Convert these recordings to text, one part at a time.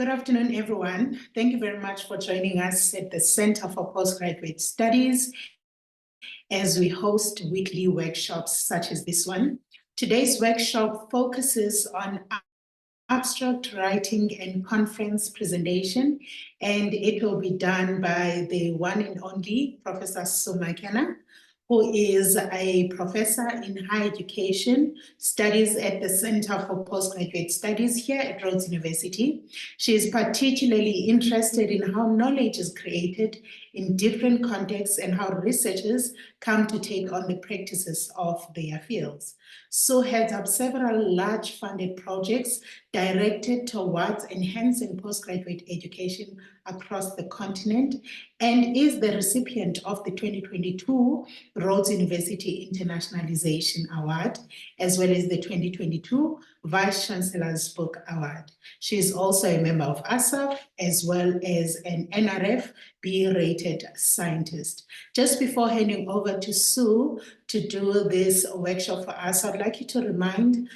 Good afternoon, everyone. Thank you very much for joining us at the Center for Postgraduate Studies as we host weekly workshops such as this one. Today's workshop focuses on abstract writing and conference presentation, and it will be done by the one and only Professor Sue McKenna, who is a professor in higher education studies at the Center for Postgraduate Studies here at Rhodes University. She is particularly interested in how knowledge is created in different contexts and how researchers come to take on the practices of their fields. Sue heads up several large funded projects directed towards enhancing postgraduate education across the continent and is the recipient of the 2022 Rhodes University Internationalization Award, as well as the 2022 Vice Chancellor's Book Award. She is also a member of ASAF, as well as an NRF B-rated scientist. Just before handing over to Sue to do this workshop for us, I'd like to remind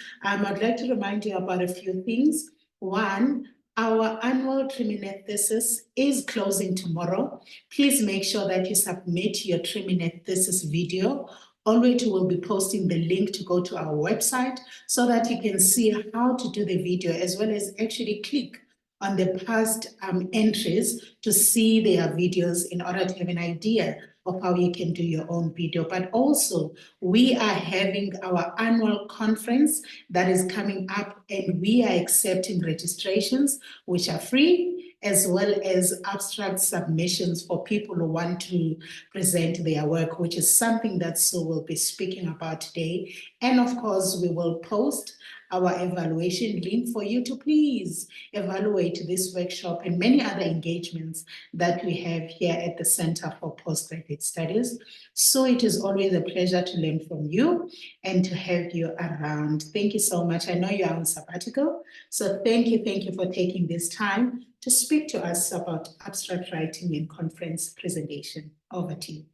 you about a few things. One, our annual Triminette thesis is closing tomorrow. Please make sure that you submit your Triminette thesis video. Already will be posting the link to go to our website so that you can see how to do the video, as well as actually click on the past entries to see their videos in order to have an idea of how you can do your own video. But also, we are having our annual conference that is coming up, and we are accepting registrations, which are free, as well as abstract submissions for people who want to present their work, which is something that Sue will be speaking about today. And of course, we will post our evaluation link for you to please evaluate this workshop and many other engagements that we have here at the Center for Postgraduate Studies. So it is always a pleasure to learn from you and to have you around. Thank you so much. I know you are on sabbatical, so thank you for taking this time to speak to us about abstract writing and conference presentation. Over to you.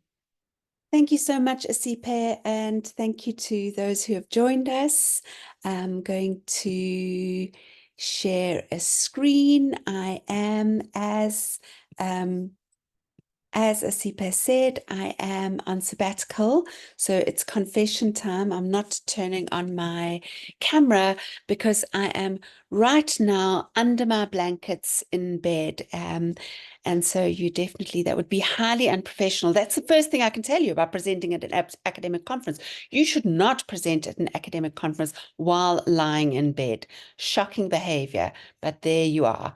Thank you so much, Asipe, and thank you to those who have joined us. I'm going to share a screen. I am, as Asipe said, I am on sabbatical, so it's confession time. I'm not turning on my camera because I am right now under my blankets in bed. And so that would be highly unprofessional. That's the first thing I can tell you about presenting at an academic conference. You should not present at an academic conference while lying in bed. Shocking behavior, but there you are.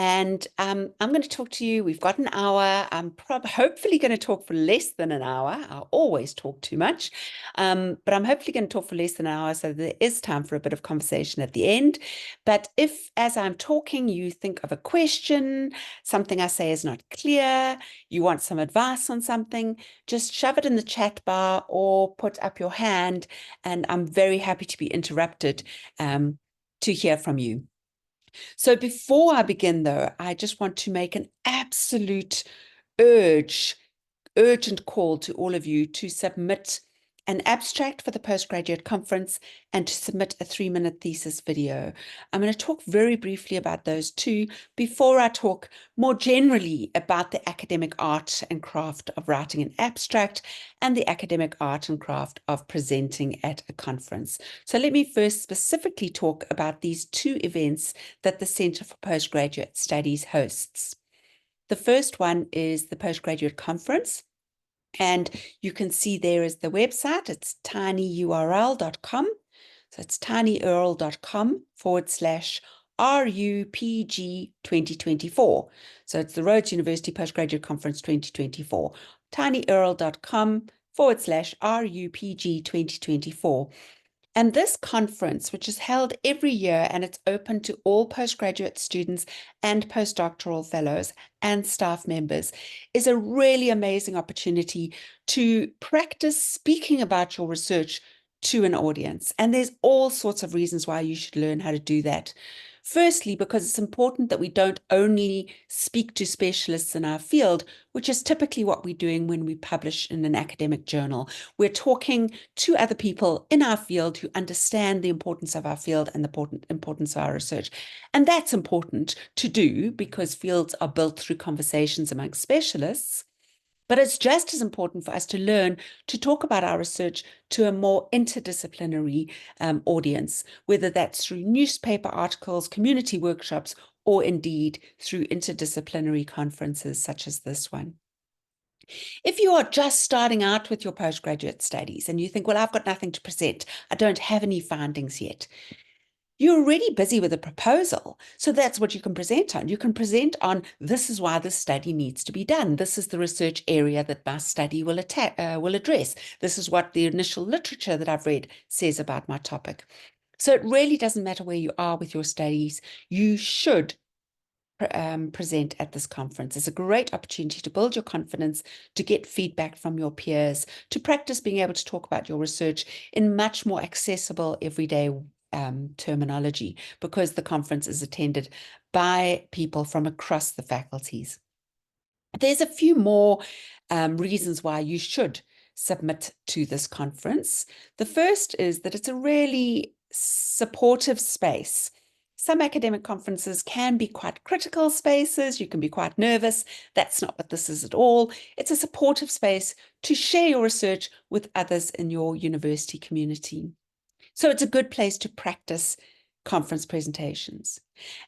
And I'm going to talk to you. We've got an hour. I'm hopefully going to talk for less than an hour. I always talk too much, but I'm hopefully going to talk for less than an hour, so there is time for a bit of conversation at the end. But if, as I'm talking, you think of a question, something I say is not clear, you want some advice on something, just shove it in the chat bar or put up your hand, and I'm very happy to be interrupted to hear from you. So before I begin, though, I just want to make an absolute urgent call to all of you to submit an abstract for the postgraduate conference and to submit a 3-minute thesis video. I'm going to talk very briefly about those two before I talk more generally about the academic art and craft of writing an abstract and the academic art and craft of presenting at a conference. So let me first specifically talk about these two events that the Center for Postgraduate Studies hosts. The first one is the Postgraduate Conference. And you can see there is the website. It's tinyurl.com. So it's tinyurl.com/RUPG 2024. So it's the Rhodes University Postgraduate Conference 2024. tinyurl.com/RUPG 2024. And this conference, which is held every year and it's open to all postgraduate students and postdoctoral fellows and staff members, is a really amazing opportunity to practice speaking about your research to an audience. And there's all sorts of reasons why you should learn how to do that. Firstly, because it's important that we don't only speak to specialists in our field, which is typically what we're doing when we publish in an academic journal. We're talking to other people in our field who understand the importance of our field and the importance of our research. And that's important to do because fields are built through conversations amongst specialists. But it's just as important for us to learn to talk about our research to a more interdisciplinary audience, whether that's through newspaper articles, community workshops, or indeed through interdisciplinary conferences such as this one. If you are just starting out with your postgraduate studies and you think, well, I've got nothing to present, I don't have any findings yet, you're already busy with a proposal. So that's what you can present on. You can present on, this is why this study needs to be done. This is the research area that my study will address. This is what the initial literature that I've read says about my topic. So it really doesn't matter where you are with your studies. You should present at this conference. It's a great opportunity to build your confidence, to get feedback from your peers, to practice being able to talk about your research in much more accessible, everyday terminology, because the conference is attended by people from across the faculties. There's a few more reasons why you should submit to this conference. The first is that it's a really supportive space. Some academic conferences can be quite critical spaces. You can be quite nervous. That's not what this is at all. It's a supportive space to share your research with others in your university community. So it's a good place to practice conference presentations.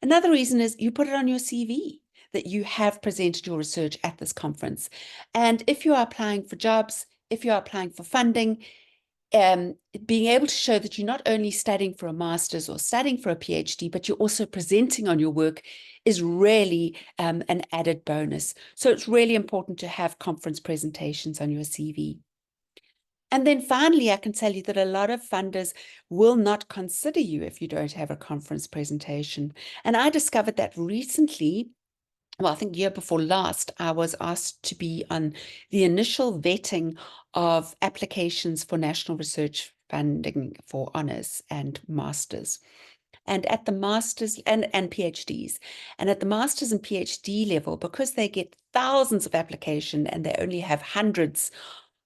Another reason is you put it on your CV that you have presented your research at this conference. And if you are applying for jobs, if you are applying for funding, being able to show that you're not only studying for a master's or studying for a PhD, but you're also presenting on your work is really an added bonus. So it's really important to have conference presentations on your CV. And then finally, I can tell you that a lot of funders will not consider you if you don't have a conference presentation. And I discovered that recently. Well, I think year before last, I was asked to be on the initial vetting of applications for national research funding for honors and masters. And at the masters and PhDs, and at the masters and PhD level, because they get thousands of applications and they only have hundreds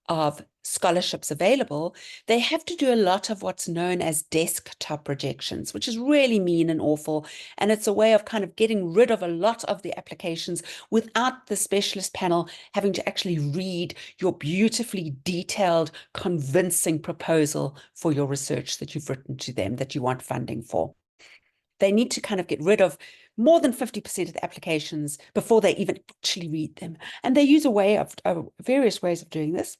of scholarships available, they have to do a lot of what's known as desktop rejections, which is really mean and awful. And it's a way of kind of getting rid of a lot of the applications without the specialist panel having to actually read your beautifully detailed, convincing proposal for your research that you've written to them that you want funding for. They need to kind of get rid of more than 50% of the applications before they even actually read them. And they use a way of various ways of doing this.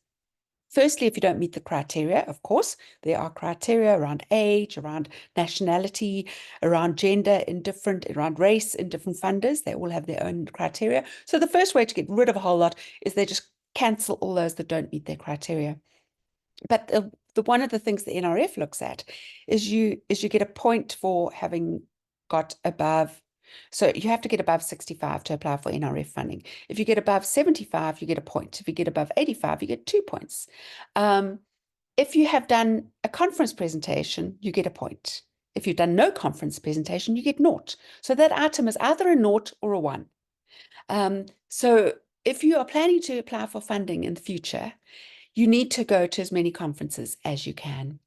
Firstly, if you don't meet the criteria, of course, there are criteria around age, around nationality, around gender around race in different funders. They all have their own criteria. So the first way to get rid of a whole lot is they just cancel all those that don't meet their criteria. But one of the things the NRF looks at is you get a point for having got above. So you have to get above 65 to apply for NRF funding. If you get above 75, you get a point. If you get above 85, you get 2 points. If you have done a conference presentation, you get a point. If you've done no conference presentation, you get naught. So that item is either a naught or a 1. So if you are planning to apply for funding in the future, you need to go to as many conferences as you can.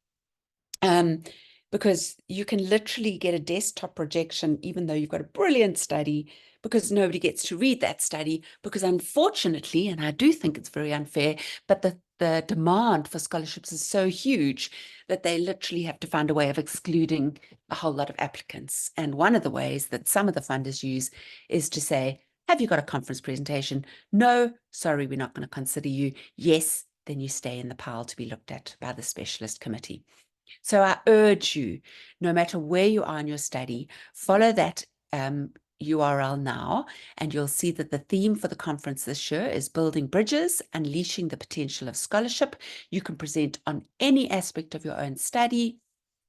Because you can literally get a desktop rejection, even though you've got a brilliant study, because nobody gets to read that study, because unfortunately, and I do think it's very unfair, but the demand for scholarships is so huge that they literally have to find a way of excluding a whole lot of applicants. And one of the ways that some of the funders use is to say, have you got a conference presentation? No, sorry, we're not going to consider you. Yes, then you stay in the pile to be looked at by the specialist committee. So I urge you, no matter where you are in your study, follow that URL now, and you'll see that the theme for the conference this year is Building Bridges, Unleashing the Potential of Scholarship. You can present on any aspect of your own study.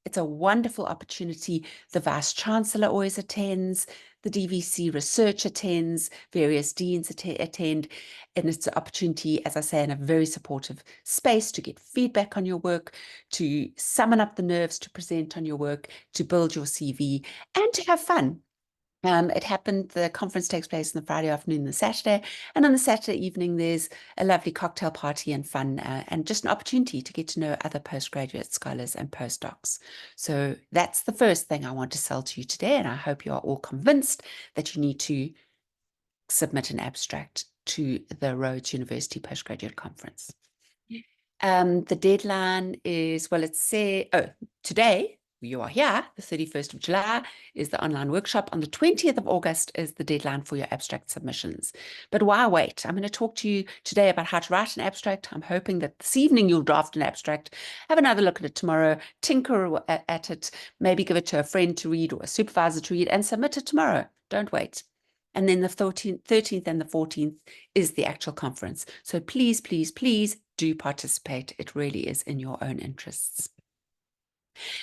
It's a wonderful opportunity. The Vice Chancellor always attends, the DVC research attends, various deans attend, and it's an opportunity, as I say, in a very supportive space to get feedback on your work, to summon up the nerves to present on your work, to build your CV, and to have fun. The conference takes place on the Friday afternoon and the Saturday, and on the Saturday evening, there's a lovely cocktail party and fun, and just an opportunity to get to know other postgraduate scholars and postdocs. So that's the first thing I want to sell to you today, and I hope you are all convinced that you need to submit an abstract to the Rhodes University Postgraduate Conference. The deadline is, well, today, you are here, the 31st of July is the online workshop. On the 20th of August is the deadline for your abstract submissions. But why wait? I'm going to talk to you today about how to write an abstract. I'm hoping that this evening you'll draft an abstract, have another look at it tomorrow, tinker at it, maybe give it to a friend to read or a supervisor to read, and submit it tomorrow. Don't wait. And then the 13th and the 14th is the actual conference. So please, please, please do participate. It really is in your own interests.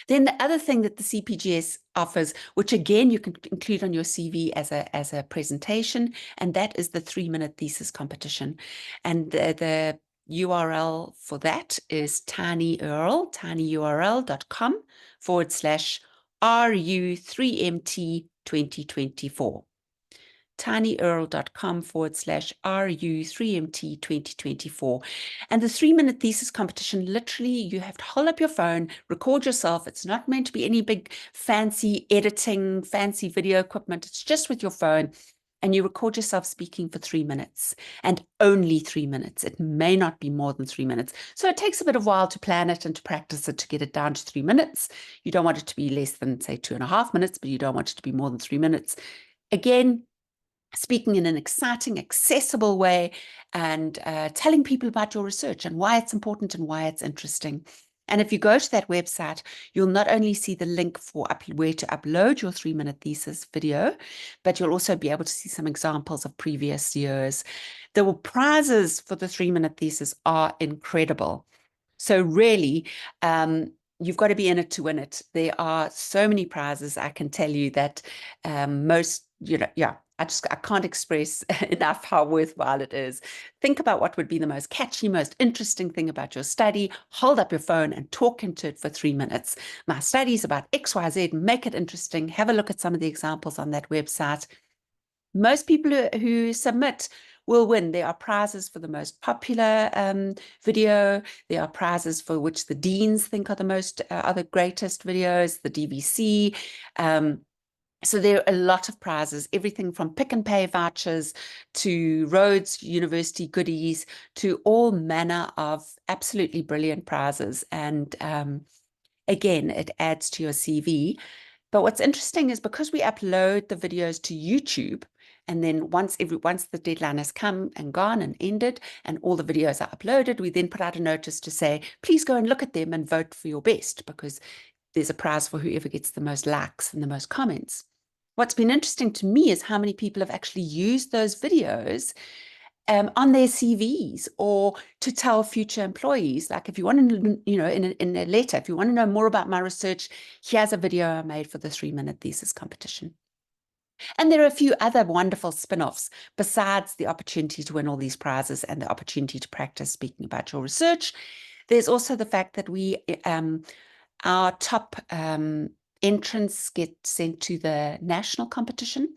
Then the other thing that the CPGS offers, which again you can include on your CV as a presentation, and that is the 3-minute thesis competition. And the URL for that is tinyurl.com/RU3MT 2024. tinyurl.com/RU3MT 2024. And the 3-minute thesis competition, literally, you have to hold up your phone, record yourself. It's not meant to be any big fancy editing, fancy video equipment. It's just with your phone. And you record yourself speaking for 3 minutes, and only 3 minutes. It may not be more than 3 minutes. So it takes a bit of a while to plan it and to practice it to get it down to 3 minutes. You don't want it to be less than, say, 2.5 minutes, but you don't want it to be more than 3 minutes. Again, speaking in an exciting, accessible way, and telling people about your research and why it's important and why it's interesting. And if you go to that website, you'll not only see the link for where to upload your 3-minute thesis video, but you'll also be able to see some examples of previous years. The prizes for the 3-minute thesis are incredible. So really, you've got to be in it to win it. There are so many prizes. I can tell you that I can't express enough how worthwhile it is. Think about what would be the most catchy, most interesting thing about your study. Hold up your phone and talk into it for 3 minutes. My study is about XYZ. Make it interesting. Have a look at some of the examples on that website. Most people who submit will win. There are prizes for the most popular video. There are prizes for which the deans think are the greatest videos, the DVC. So there are a lot of prizes, everything from pick and pay vouchers to Rhodes University goodies to all manner of absolutely brilliant prizes. And again, it adds to your CV. But what's interesting is because we upload the videos to YouTube, and then once the deadline has come and gone and ended, and all the videos are uploaded, we then put out a notice to say, please go and look at them and vote for your best, because there's a prize for whoever gets the most likes and the most comments. What's been interesting to me is how many people have actually used those videos on their CVs or to tell future employees, like, if you want to, in a letter, if you want to know more about my research, here's a video I made for the 3-minute thesis competition. And there are a few other wonderful spin-offs besides the opportunity to win all these prizes and the opportunity to practice speaking about your research. There's also the fact that our top entrants get sent to the national competition,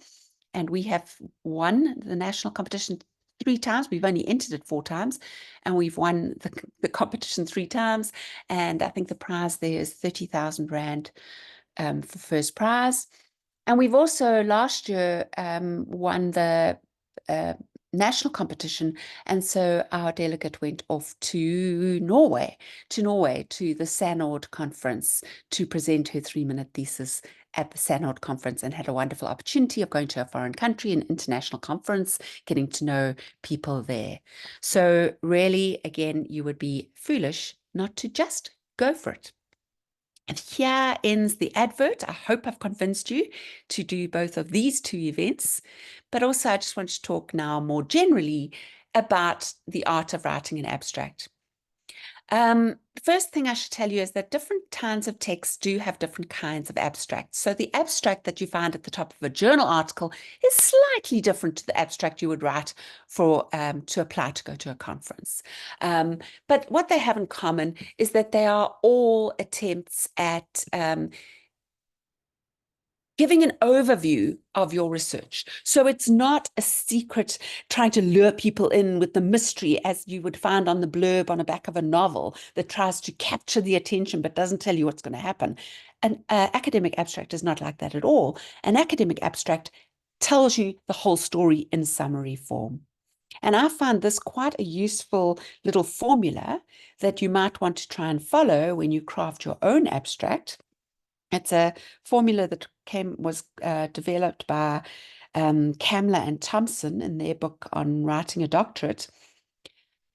and we have won the national competition 3 times. We've only entered it 4 times, and we've won the competition 3 times. And I think the prize there is 30,000 Rand for first prize. And we've also last year won the national competition, and so our delegate went off to Norway to the SANORD conference to present her 3-minute thesis at the SANORD conference, and had a wonderful opportunity of going to a foreign country, an international conference, getting to know people there. So really, again, you would be foolish not to just go for it. And here ends the advert. I hope I've convinced you to do both of these 2 events. But also, I just want to talk now more generally about the art of writing an abstract. The the first thing I should tell you is that different kinds of texts do have different kinds of abstracts. So the abstract that you find at the top of a journal article is slightly different to the abstract you would write for to apply to go to a conference. But what they have in common is that they are all attempts at giving an overview of your research. So it's not a secret trying to lure people in with the mystery as you would find on the blurb on the back of a novel that tries to capture the attention but doesn't tell you what's going to happen. An academic abstract is not like that at all. An academic abstract tells you the whole story in summary form. And I find this quite a useful little formula that you might want to try and follow when you craft your own abstract. It's a formula that was developed by Kamler and Thompson in their book on writing a doctorate.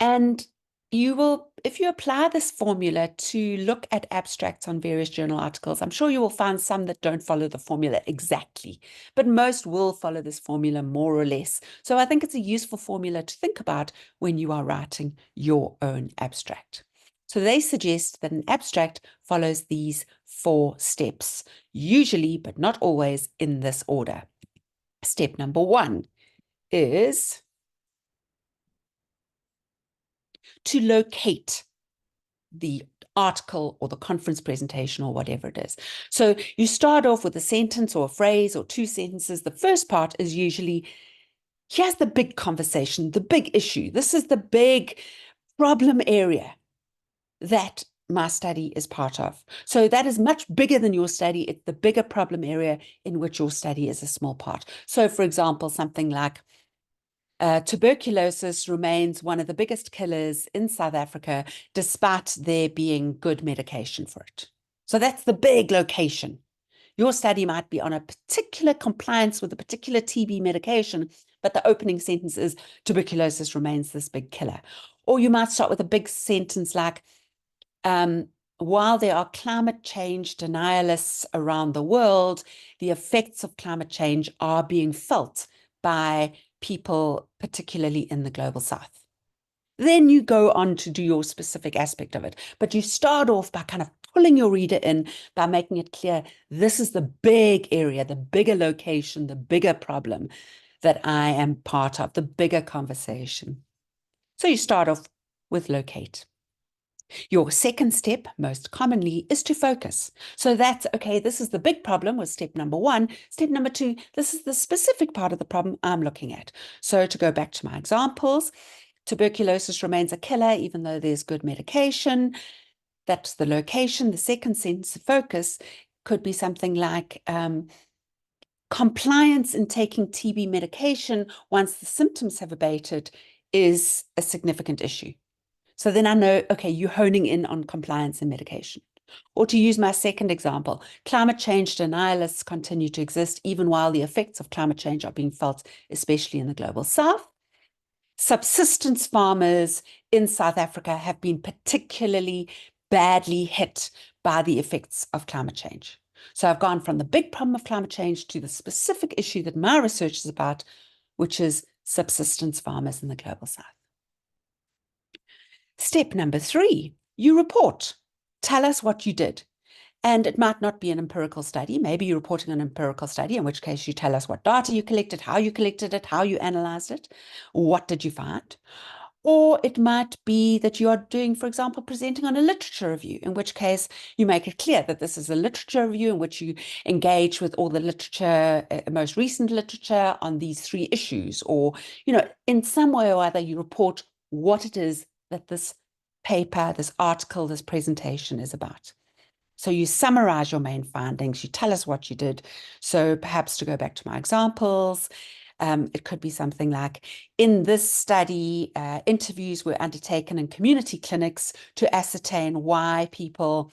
And you will, if you apply this formula to look at abstracts on various journal articles, I'm sure you will find some that don't follow the formula exactly, but most will follow this formula more or less. So I think it's a useful formula to think about when you are writing your own abstract. So they suggest that an abstract follows these 4 steps, usually, but not always, in this order. Step number 1 is to locate the article or the conference presentation or whatever it is. So you start off with a sentence or a phrase or 2 sentences. The first part is usually, here's the big conversation, the big issue. This is the big problem area that my study is part of. So that is much bigger than your study. It's the bigger problem area in which your study is a small part. So for example, something like tuberculosis remains one of the biggest killers in South Africa, despite there being good medication for it. So that's the big location. Your study might be on a particular compliance with a particular TB medication, but the opening sentence is tuberculosis remains this big killer. Or you might start with a big sentence like, while there are climate change denialists around the world, the effects of climate change are being felt by people, particularly in the global south. Then you go on to do your specific aspect of it. But you start off by kind of pulling your reader in, by making it clear, this is the big area, the bigger location, the bigger problem that I am part of, the bigger conversation. So you start off with locate. Your second step, most commonly, is to focus. So that's, okay, this is the big problem was step number 1. Step number 2, this is the specific part of the problem I'm looking at. So to go back to my examples, tuberculosis remains a killer even though there's good medication. That's the location. The second sentence, focus, could be something like compliance in taking TB medication once the symptoms have abated is a significant issue. So then I know, okay, you're honing in on compliance and medication. Or to use my second example, climate change denialists continue to exist even while the effects of climate change are being felt, especially in the global south. Subsistence farmers in South Africa have been particularly badly hit by the effects of climate change. So I've gone from the big problem of climate change to the specific issue that my research is about, which is subsistence farmers in the global south. Step number 3, you report. Tell us what you did. And it might not be an empirical study. Maybe you're reporting an empirical study, in which case you tell us what data you collected, how you collected it, how you analyzed it, what did you find. Or it might be that you are doing, for example, presenting on a literature review, in which case you make it clear that this is a literature review in which you engage with all the literature, most recent literature on these 3 issues. Or, in some way or other, you report what it is that this paper, this article, this presentation is about. So you summarize your main findings, you tell us what you did. So perhaps to go back to my examples, it could be something like, in this study, interviews were undertaken in community clinics to ascertain why people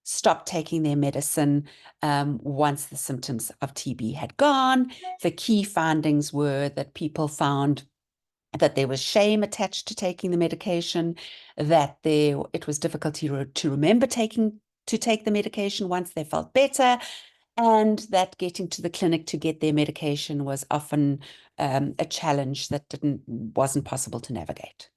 stopped taking their medicine once the symptoms of TB had gone. The key findings were that people found that there was shame attached to taking the medication, that it was difficult to remember to take the medication once they felt better, and that getting to the clinic to get their medication was often a challenge that wasn't possible to navigate.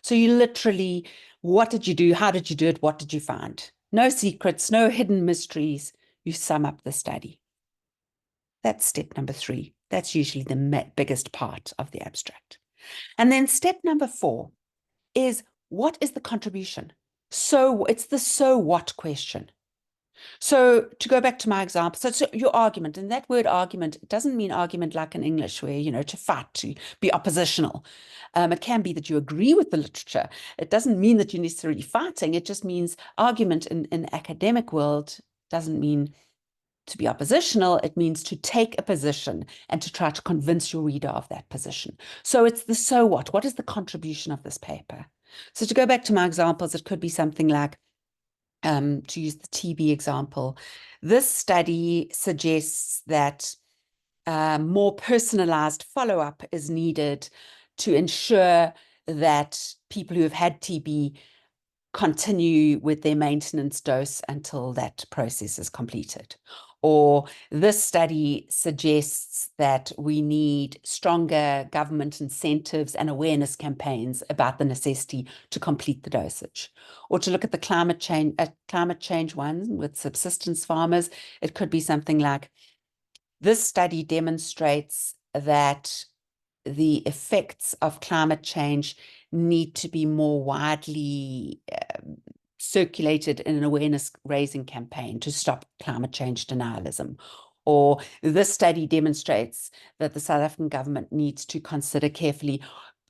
So you literally, what did you do? How did you do it? What did you find? No secrets, no hidden mysteries. You sum up the study. That's step number 3. That's usually the biggest part of the abstract. And then step number 4 is, what is the contribution? So it's the so what question. So to go back to my example, so your argument, and that word argument, it doesn't mean argument like in English where, to fight, to be oppositional. It can be that you agree with the literature. It doesn't mean that you're necessarily fighting. It just means argument in academic world doesn't mean to be oppositional. It means to take a position and to try to convince your reader of that position. So it's the so what? What is the contribution of this paper? So to go back to my examples, it could be something like, to use the TB example, this study suggests that more personalized follow-up is needed to ensure that people who have had TB continue with their maintenance dose until that process is completed. Or this study suggests that we need stronger government incentives and awareness campaigns about the necessity to complete the dosage. Or to look at the climate change one with subsistence farmers, it could be something like, this study demonstrates that the effects of climate change need to be more widely circulated in an awareness raising campaign to stop climate change denialism. Or this study demonstrates that the South African government needs to consider carefully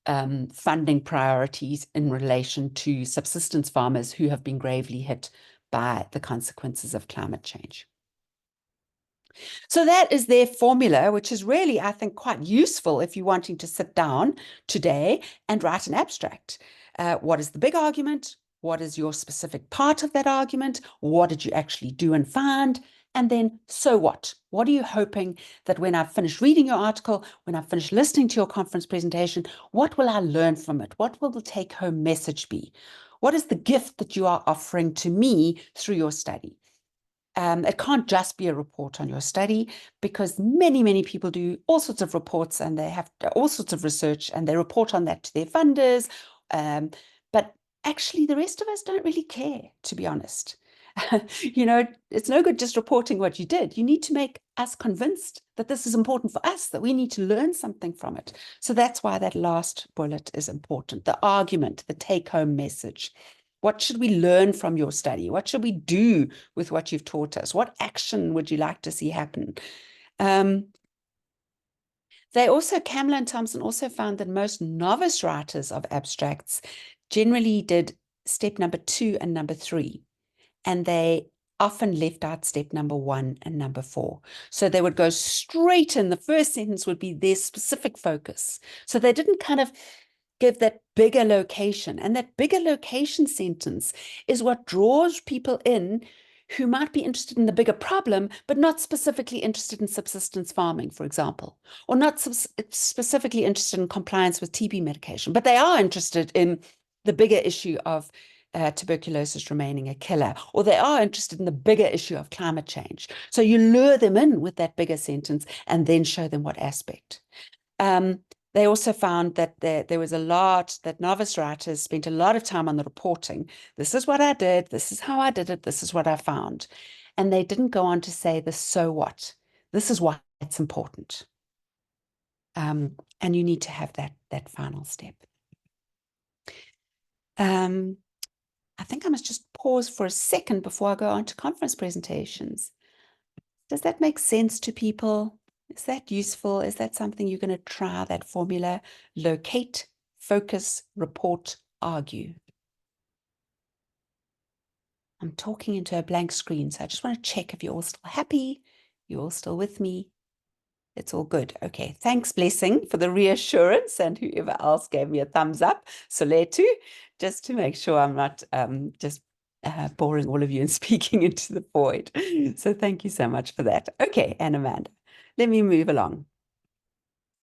funding priorities in relation to subsistence farmers who have been gravely hit by the consequences of climate change. So that is their formula, which is really, I think, quite useful if you're wanting to sit down today and write an abstract. What is the big argument? What is your specific part of that argument? What did you actually do and find? And then, so what? What are you hoping that when I've finished reading your article, when I've finished listening to your conference presentation, what will I learn from it? What will the take-home message be? What is the gift that you are offering to me through your study? It can't just be a report on your study, because many, many people do all sorts of reports and they have all sorts of research and they report on that to their funders. But actually, the rest of us don't really care, to be honest. It's no good just reporting what you did. You need to make us convinced that this is important for us, that we need to learn something from it. So that's why that last bullet is important. The argument, the take-home message. What should we learn from your study? What should we do with what you've taught us? What action would you like to see happen? Kamler and Thompson also found that most novice writers of abstracts generally did step number 2 and number 3, and they often left out step number 1 and number 4. So they would go straight in. The first sentence would be their specific focus. So they didn't kind of give that bigger location. And that bigger location sentence is what draws people in who might be interested in the bigger problem, but not specifically interested in subsistence farming, for example, or not specifically interested in compliance with TB medication, but they are interested in the bigger issue of tuberculosis remaining a killer, or they are interested in the bigger issue of climate change. So you lure them in with that bigger sentence and then show them what aspect. They also found that there was that novice writers spent a lot of time on the reporting. This is what I did. This is how I did it. This is what I found. And they didn't go on to say the so what. This is why it's important. And you need to have that final step. I think I must just pause for a second before I go on to conference presentations. Does that make sense to people? Is that useful? Is that something you're going to try, that formula? Locate, focus, report, argue. I'm talking into a blank screen, so I just want to check if you're all still happy. You're all still with me. It's all good. Okay, thanks, Blessing, for the reassurance, and whoever else gave me a thumbs up. Soletu, just to make sure I'm not just boring all of you and speaking into the void. So thank you so much for that. Okay, and Amanda, let me move along.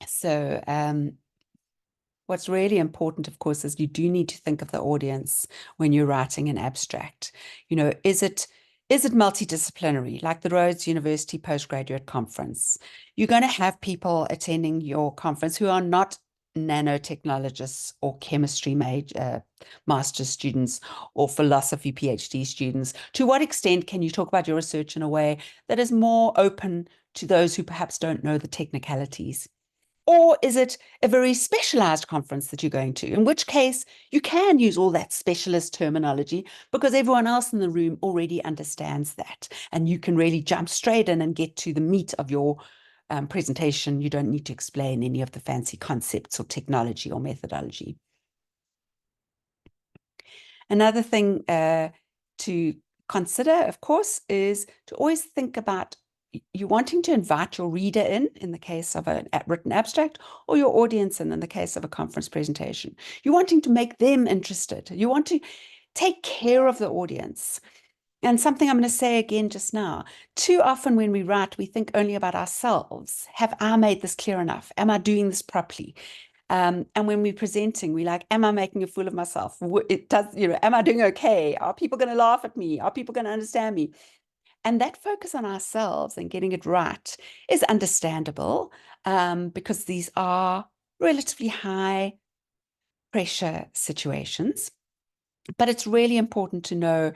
So what's really important, of course, is you do need to think of the audience when you're writing an abstract. Is it multidisciplinary, like the Rhodes University Postgraduate Conference? You're going to have people attending your conference who are not nanotechnologists or chemistry master's students or philosophy PhD students? To what extent can you talk about your research in a way that is more open to those who perhaps don't know the technicalities? Or is it a very specialized conference that you're going to, in which case you can use all that specialist terminology because everyone else in the room already understands that, and you can really jump straight in and get to the meat of your presentation. You don't need to explain any of the fancy concepts or technology or methodology. Another thing to consider, of course, is to always think about you wanting to invite your reader in the case of a written abstract, or your audience in the case of a conference presentation. You're wanting to make them interested. You want to take care of the audience. And something I'm going to say again just now, too often when we write, we think only about ourselves. Have I made this clear enough? Am I doing this properly? And when we're presenting, we like, am I making a fool of myself? It does, am I doing okay? Are people going to laugh at me? Are people going to understand me? And that focus on ourselves and getting it right is understandable because these are relatively high pressure situations. But it's really important to know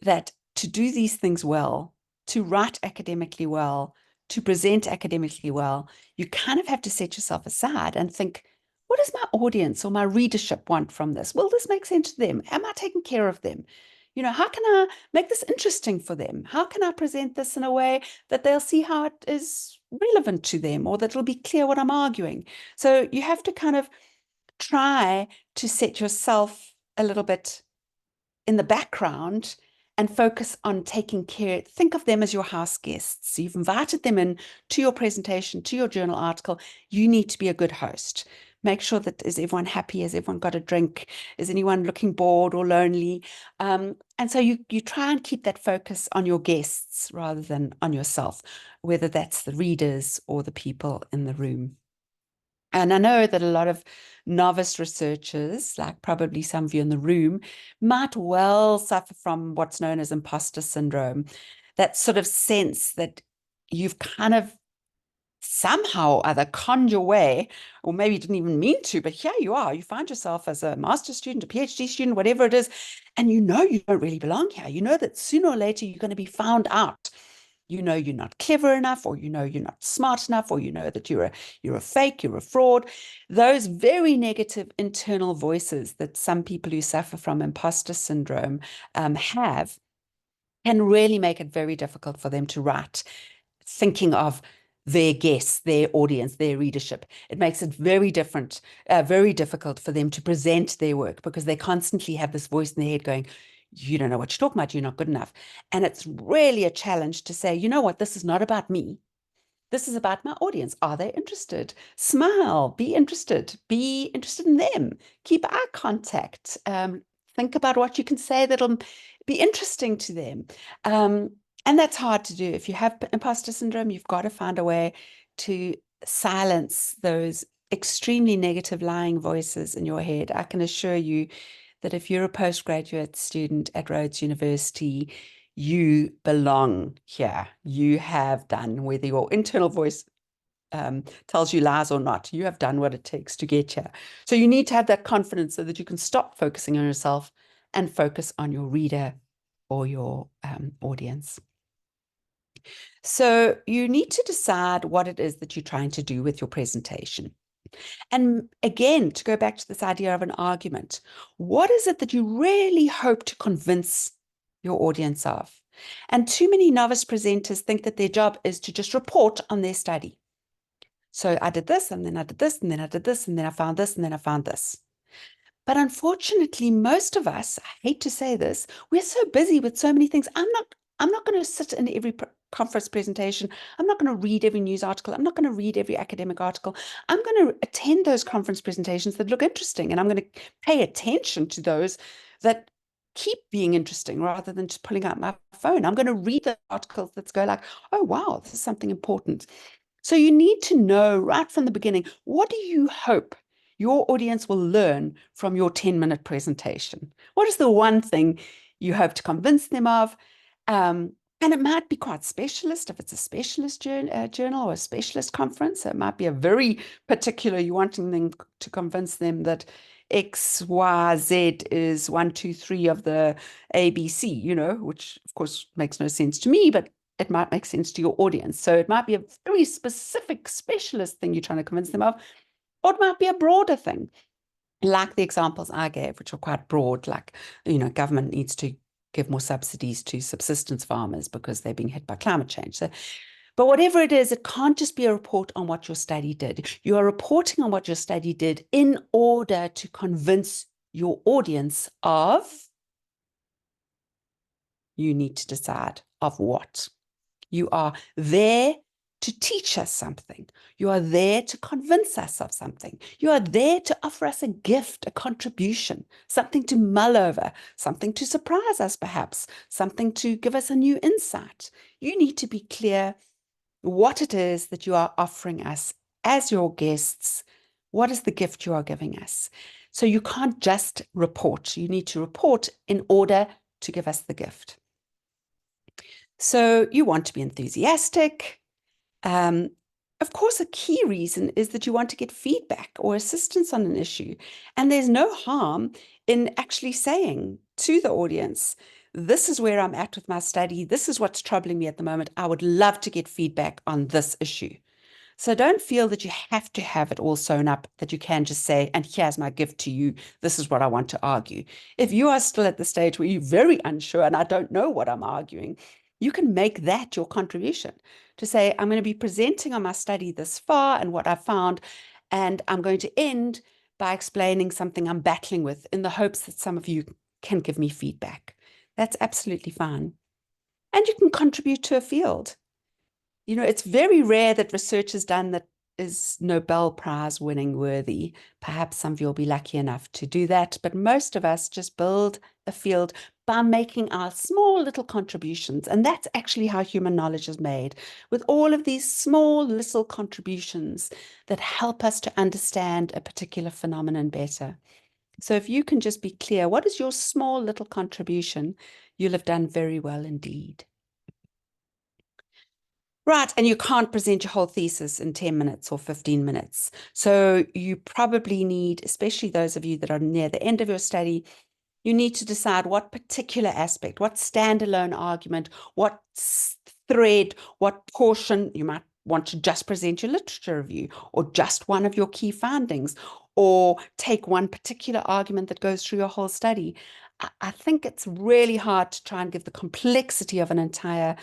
that to do these things well, to write academically well, to present academically well, you kind of have to set yourself aside and think, what does my audience or my readership want from this? Will this make sense to them? Am I taking care of them? How can I make this interesting for them? How can I present this in a way that they'll see how it is relevant to them, or that it'll be clear what I'm arguing? So you have to kind of try to set yourself a little bit in the background and focus on taking care. Think of them as your house guests. You've invited them in to your presentation, to your journal article. You need to be a good host. Make sure that is everyone happy? Has everyone got a drink? Is anyone looking bored or lonely? And so you try and keep that focus on your guests rather than on yourself, whether that's the readers or the people in the room. And I know that a lot of novice researchers, like probably some of you in the room, might well suffer from what's known as imposter syndrome, that sort of sense that you've kind of somehow either conned your way, or maybe you didn't even mean to, but here you are. You find yourself as a master's student, a PhD student, whatever it is, and you don't really belong here. You know that sooner or later you're going to be found out. You're not clever enough, or you're not smart enough, or that you're a fake, you're a fraud. Those very negative internal voices that some people who suffer from imposter syndrome have can really make it very difficult for them to write, thinking of their guests, their audience, their readership. It makes it very difficult for them to present their work, because they constantly have this voice in their head going, you don't know what you're talking about, you're not good enough. And it's really a challenge to say, you know what, this is not about me. This is about my audience. Are they interested? Smile, be interested in them. Keep eye contact. Think about what you can say that'll be interesting to them. And that's hard to do. If you have imposter syndrome, you've got to find a way to silence those extremely negative lying voices in your head. I can assure you that if you're a postgraduate student at Rhodes University, you belong here. You have done, whether your internal voice tells you lies or not, you have done what it takes to get here. So you need to have that confidence so that you can stop focusing on yourself and focus on your reader or your audience. So you need to decide what it is that you're trying to do with your presentation. And again, to go back to this idea of an argument, what is it that you really hope to convince your audience of? And too many novice presenters think that their job is to just report on their study. So I did this, and then I did this, and then I did this, and then I found this, and then I found this. But unfortunately, most of us, I hate to say this, we're so busy with so many things. I'm not going to sit in every conference presentation. I'm not going to read every news article. I'm not going to read every academic article. I'm going to attend those conference presentations that look interesting, and I'm going to pay attention to those that keep being interesting rather than just pulling out my phone. I'm going to read the articles that go like, oh, wow, this is something important. So you need to know right from the beginning, what do you hope your audience will learn from your 10-minute presentation? What is the one thing you hope to convince them of? And it might be quite specialist if it's a specialist journal or a specialist conference. So it might be a very particular, you wanting them to convince them that X, Y, Z is 1, 2, 3 of the ABC, you know, which of course makes no sense to me, but it might make sense to your audience. So it might be a very specific specialist thing you're trying to convince them of, or it might be a broader thing, like the examples I gave, which are quite broad, like, you know, government needs to give more subsidies to subsistence farmers because they're being hit by climate change. So, but whatever it is, it can't just be a report on what your study did. You are reporting on what your study did in order to convince your audience of, you need to decide of what. You are there to teach us something. You are there to convince us of something. You are there to offer us a gift, a contribution, something to mull over, something to surprise us perhaps, something to give us a new insight. You need to be clear what it is that you are offering us as your guests. What is the gift you are giving us? So you can't just report. You need to report in order to give us the gift. So you want to be enthusiastic. Of course, a key reason is that you want to get feedback or assistance on an issue. And there's no harm in actually saying to the audience, this is where I'm at with my study. This is what's troubling me at the moment. I would love to get feedback on this issue. So don't feel that you have to have it all sewn up, that you can just say, and here's my gift to you. This is what I want to argue. If you are still at the stage where you're very unsure and I don't know what I'm arguing, you can make that your contribution to say, I'm going to be presenting on my study this far and what I found, and I'm going to end by explaining something I'm battling with in the hopes that some of you can give me feedback. That's absolutely fine. And you can contribute to a field. You know, it's very rare that research is done that is Nobel Prize winning worthy. Perhaps some of you will be lucky enough to do that, but most of us just build a field by making our small little contributions. And that's actually how human knowledge is made, with all of these small little contributions that help us to understand a particular phenomenon better. So if you can just be clear, what is your small little contribution, you'll have done very well indeed. Right, and you can't present your whole thesis in 10 minutes or 15 minutes. So you probably need, especially those of you that are near the end of your study, you need to decide what particular aspect, what standalone argument, what thread, what portion. You might want to just present your literature review or just one of your key findings, or take one particular argument that goes through your whole study. I think it's really hard to try and give the complexity of an entire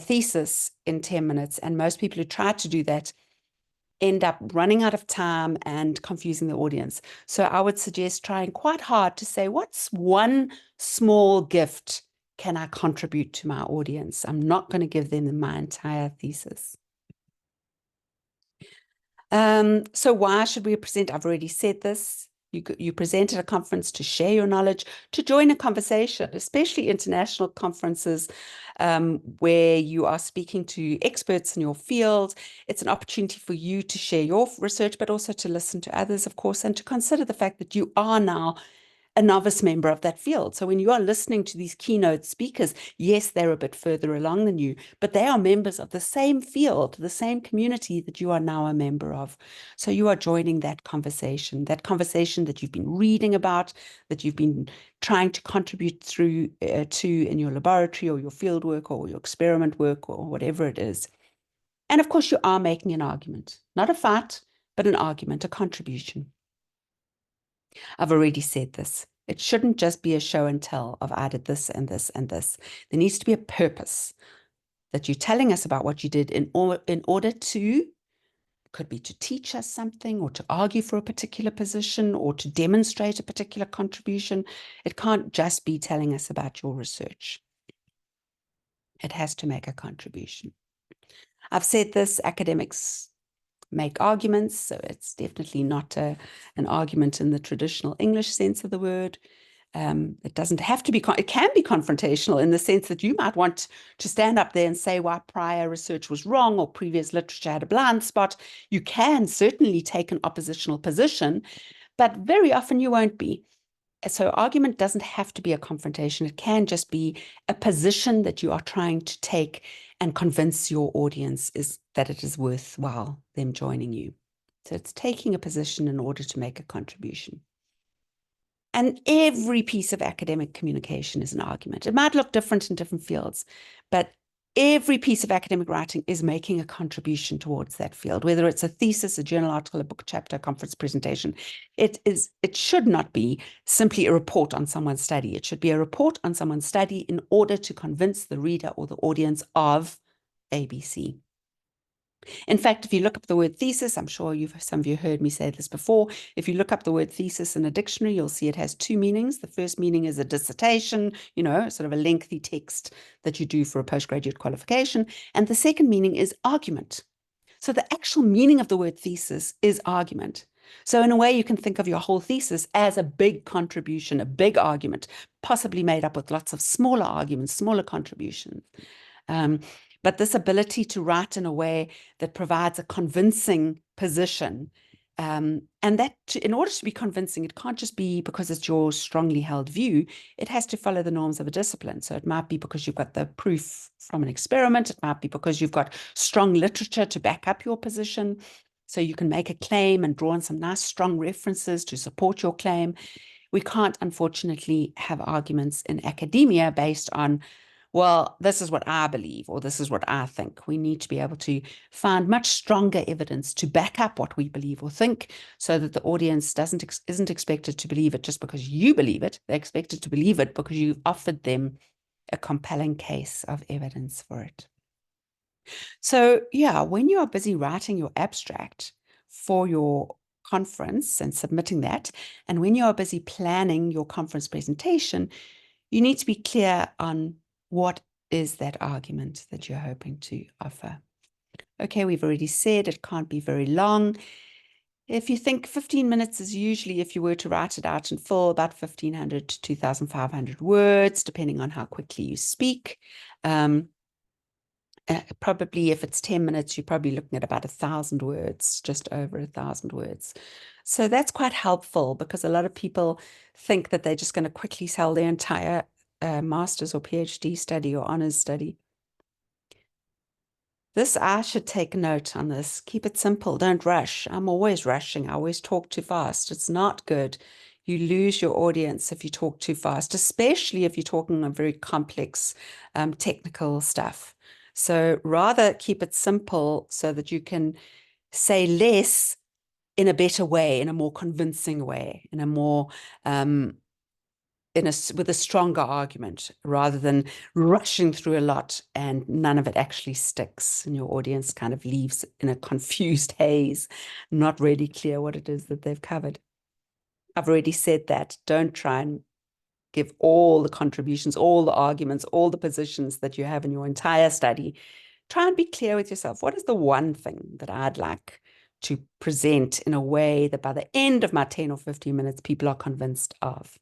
thesis in 10 minutes. And most people who try to do that end up running out of time and confusing the audience. So I would suggest trying quite hard to say, what's one small gift can I contribute to my audience? I'm not going to give them my entire thesis. So why should we present? I've already said this. You present at a conference to share your knowledge, to join a conversation, especially international conferences where you are speaking to experts in your field. It's an opportunity for you to share your research, but also to listen to others, of course, and to consider the fact that you are now a novice member of that field. So when you are listening to these keynote speakers, yes, they're a bit further along than you, but they are members of the same field, the same community that you are now a member of. So you are joining that conversation that you've been reading about, that you've been trying to contribute through to in your laboratory or your field work or your experiment work or whatever it is. And of course, you are making an argument, not a fight, but an argument, a contribution. I've already said this. It shouldn't just be a show and tell of I did this and this and this. There needs to be a purpose that you're telling us about what you did in order to, could be to teach us something or to argue for a particular position or to demonstrate a particular contribution. It can't just be telling us about your research. It has to make a contribution. I've said this, academics make arguments, so it's definitely not an argument in the traditional English sense of the word. It doesn't have to be, it can be confrontational in the sense that you might want to stand up there and say why prior research was wrong or previous literature had a blind spot. You can certainly take an oppositional position, but very often you won't be. So argument doesn't have to be a confrontation. It can just be a position that you are trying to take and convince your audience that it is worthwhile them joining you. So it's taking a position in order to make a contribution. And every piece of academic communication is an argument. It might look different in different fields, but every piece of academic writing is making a contribution towards that field, whether it's a thesis, a journal article, a book chapter, a conference presentation. It should not be simply a report on someone's study. It should be a report on someone's study in order to convince the reader or the audience of ABC. In fact, if you look up the word thesis, I'm sure some of you heard me say this before. If you look up the word thesis in a dictionary, you'll see it has two meanings. The first meaning is a dissertation, sort of a lengthy text that you do for a postgraduate qualification. And the second meaning is argument. So the actual meaning of the word thesis is argument. So in a way, you can think of your whole thesis as a big contribution, a big argument, possibly made up with lots of smaller arguments, smaller contributions. But this ability to write in a way that provides a convincing position, and that in order to be convincing, it can't just be because it's your strongly held view. It has to follow the norms of a discipline. So it might be because you've got the proof from an experiment. It might be because you've got strong literature to back up your position. So you can make a claim and draw on some nice strong references to support your claim. We can't, unfortunately, have arguments in academia based on, well, this is what I believe, or this is what I think. We need to be able to find much stronger evidence to back up what we believe or think, so that the audience isn't expected to believe it just because you believe it. They're expected to believe it because you've offered them a compelling case of evidence for it. So yeah, when you are busy writing your abstract for your conference and submitting that, and when you are busy planning your conference presentation, you need to be clear on what is that argument that you're hoping to offer. Okay, we've already said it can't be very long. If you think 15 minutes is usually, if you were to write it out in full, about 1,500 to 2,500 words, depending on how quickly you speak. Probably if it's 10 minutes, you're probably looking at about 1,000 words, just over 1,000 words. So that's quite helpful, because a lot of people think that they're just going to quickly sell their entire master's or PhD study or honors study. I should take note on this. Keep it simple. Don't rush. I'm always rushing. I always talk too fast. It's not good. You lose your audience if you talk too fast, especially if you're talking on very complex technical stuff. So rather keep it simple so that you can say less in a better way, in a more convincing way, in a more with a stronger argument, rather than rushing through a lot and none of it actually sticks and your audience kind of leaves in a confused haze, not really clear what it is that they've covered. I've already said that. Don't try and give all the contributions, all the arguments, all the positions that you have in your entire study. Try and be clear with yourself. What is the one thing that I'd like to present in a way that by the end of my 10 or 15 minutes, people are convinced of?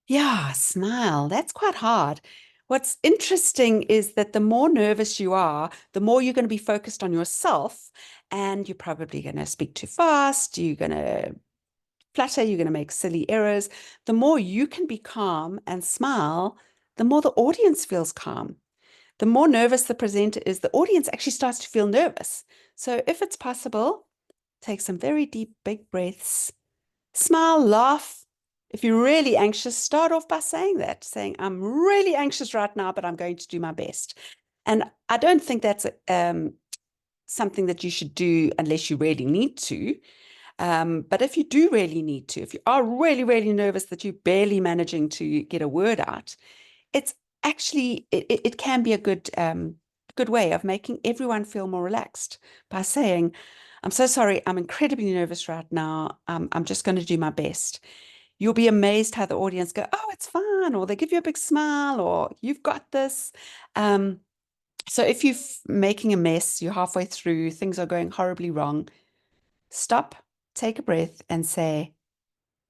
Yeah, smile. That's quite hard. What's interesting is that the more nervous you are, the more you're going to be focused on yourself, and you're probably going to speak too fast. You're going to flutter. You're going to make silly errors. The more you can be calm and smile, the more the audience feels calm. The more nervous the presenter is, the audience actually starts to feel nervous. So if it's possible, take some very deep, big breaths, smile, laugh. If you're really anxious, start off by saying, I'm really anxious right now, but I'm going to do my best. And I don't think that's something that you should do unless you really need to. But if you do really need to, if you are really, really nervous that you're barely managing to get a word out, it's actually, it can be a good way of making everyone feel more relaxed by saying, I'm so sorry, I'm incredibly nervous right now. I'm just going to do my best. You'll be amazed how the audience go, oh, it's fine, or they give you a big smile, or you've got this. So if you're making a mess, you're halfway through, things are going horribly wrong, stop, take a breath and say,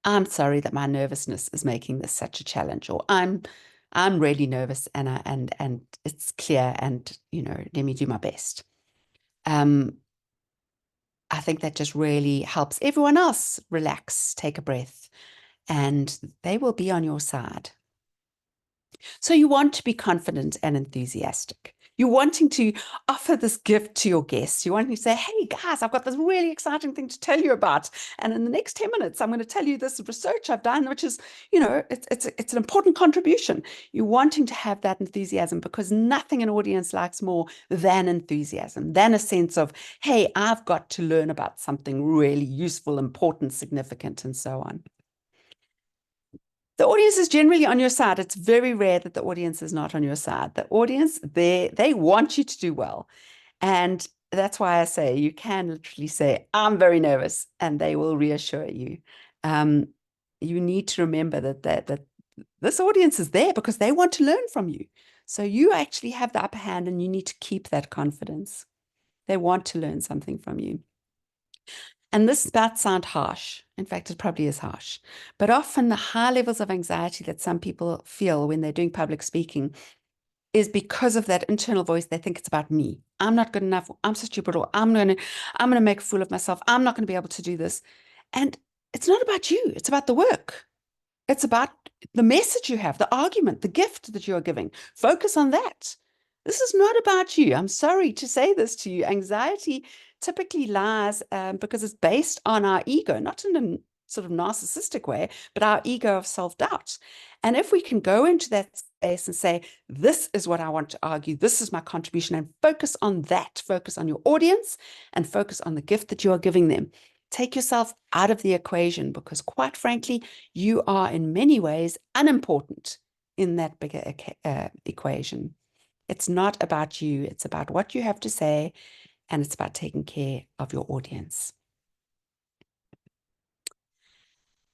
I'm sorry that my nervousness is making this such a challenge, or I'm really nervous and it's clear, and let me do my best. I think that just really helps everyone else relax, take a breath, and they will be on your side. So you want to be confident and enthusiastic. You're wanting to offer this gift to your guests. You're wanting to say, hey, guys, I've got this really exciting thing to tell you about. And in the next 10 minutes, I'm going to tell you this research I've done, which is, it's an important contribution. You're wanting to have that enthusiasm because nothing an audience likes more than enthusiasm, than a sense of, hey, I've got to learn about something really useful, important, significant, and so on. The audience is generally on your side. It's very rare that the audience is not on your side. The audience, they want you to do well. And that's why I say you can literally say, I'm very nervous, and they will reassure you. You need to remember that this audience is there because they want to learn from you. So you actually have the upper hand, and you need to keep that confidence. They want to learn something from you. And this might sound harsh. In fact, it probably is harsh. But often the high levels of anxiety that some people feel when they're doing public speaking is because of that internal voice. They think it's about me. I'm not good enough. I'm so stupid. Or I'm gonna make a fool of myself. I'm not going to be able to do this. And it's not about you. It's about the work. It's about the message you have, the argument, the gift that you're giving. Focus on that. This is not about you. I'm sorry to say this to you. Anxiety typically lies because it's based on our ego, not in a sort of narcissistic way, but our ego of self-doubt. And if we can go into that space and say, this is what I want to argue, this is my contribution, and focus on that, focus on your audience, and focus on the gift that you are giving them. Take yourself out of the equation because, quite frankly, you are in many ways unimportant in that bigger equation. It's not about you. It's about what you have to say, and it's about taking care of your audience.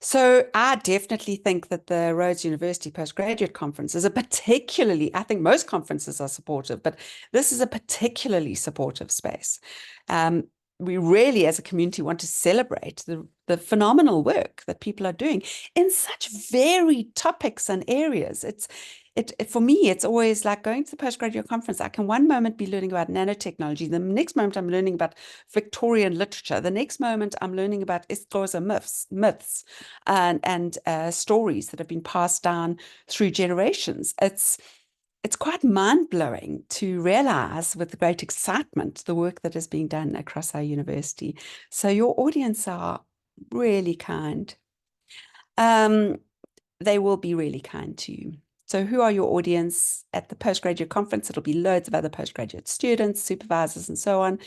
So I definitely think that the Rhodes University Postgraduate Conference is I think most conferences are supportive, but this is a particularly supportive space. We really, as a community, want to celebrate the phenomenal work that people are doing in such varied topics and areas. For me, it's always like going to the postgraduate conference. I can one moment be learning about nanotechnology. The next moment I'm learning about Victorian literature. The next moment I'm learning about Xhosa myths and stories that have been passed down through generations. It's quite mind-blowing to realize with great excitement the work that is being done across our university. So your audience are really kind. They will be really kind to you. So who are your audience at the postgraduate conference? It'll be loads of other postgraduate students, supervisors, and so on.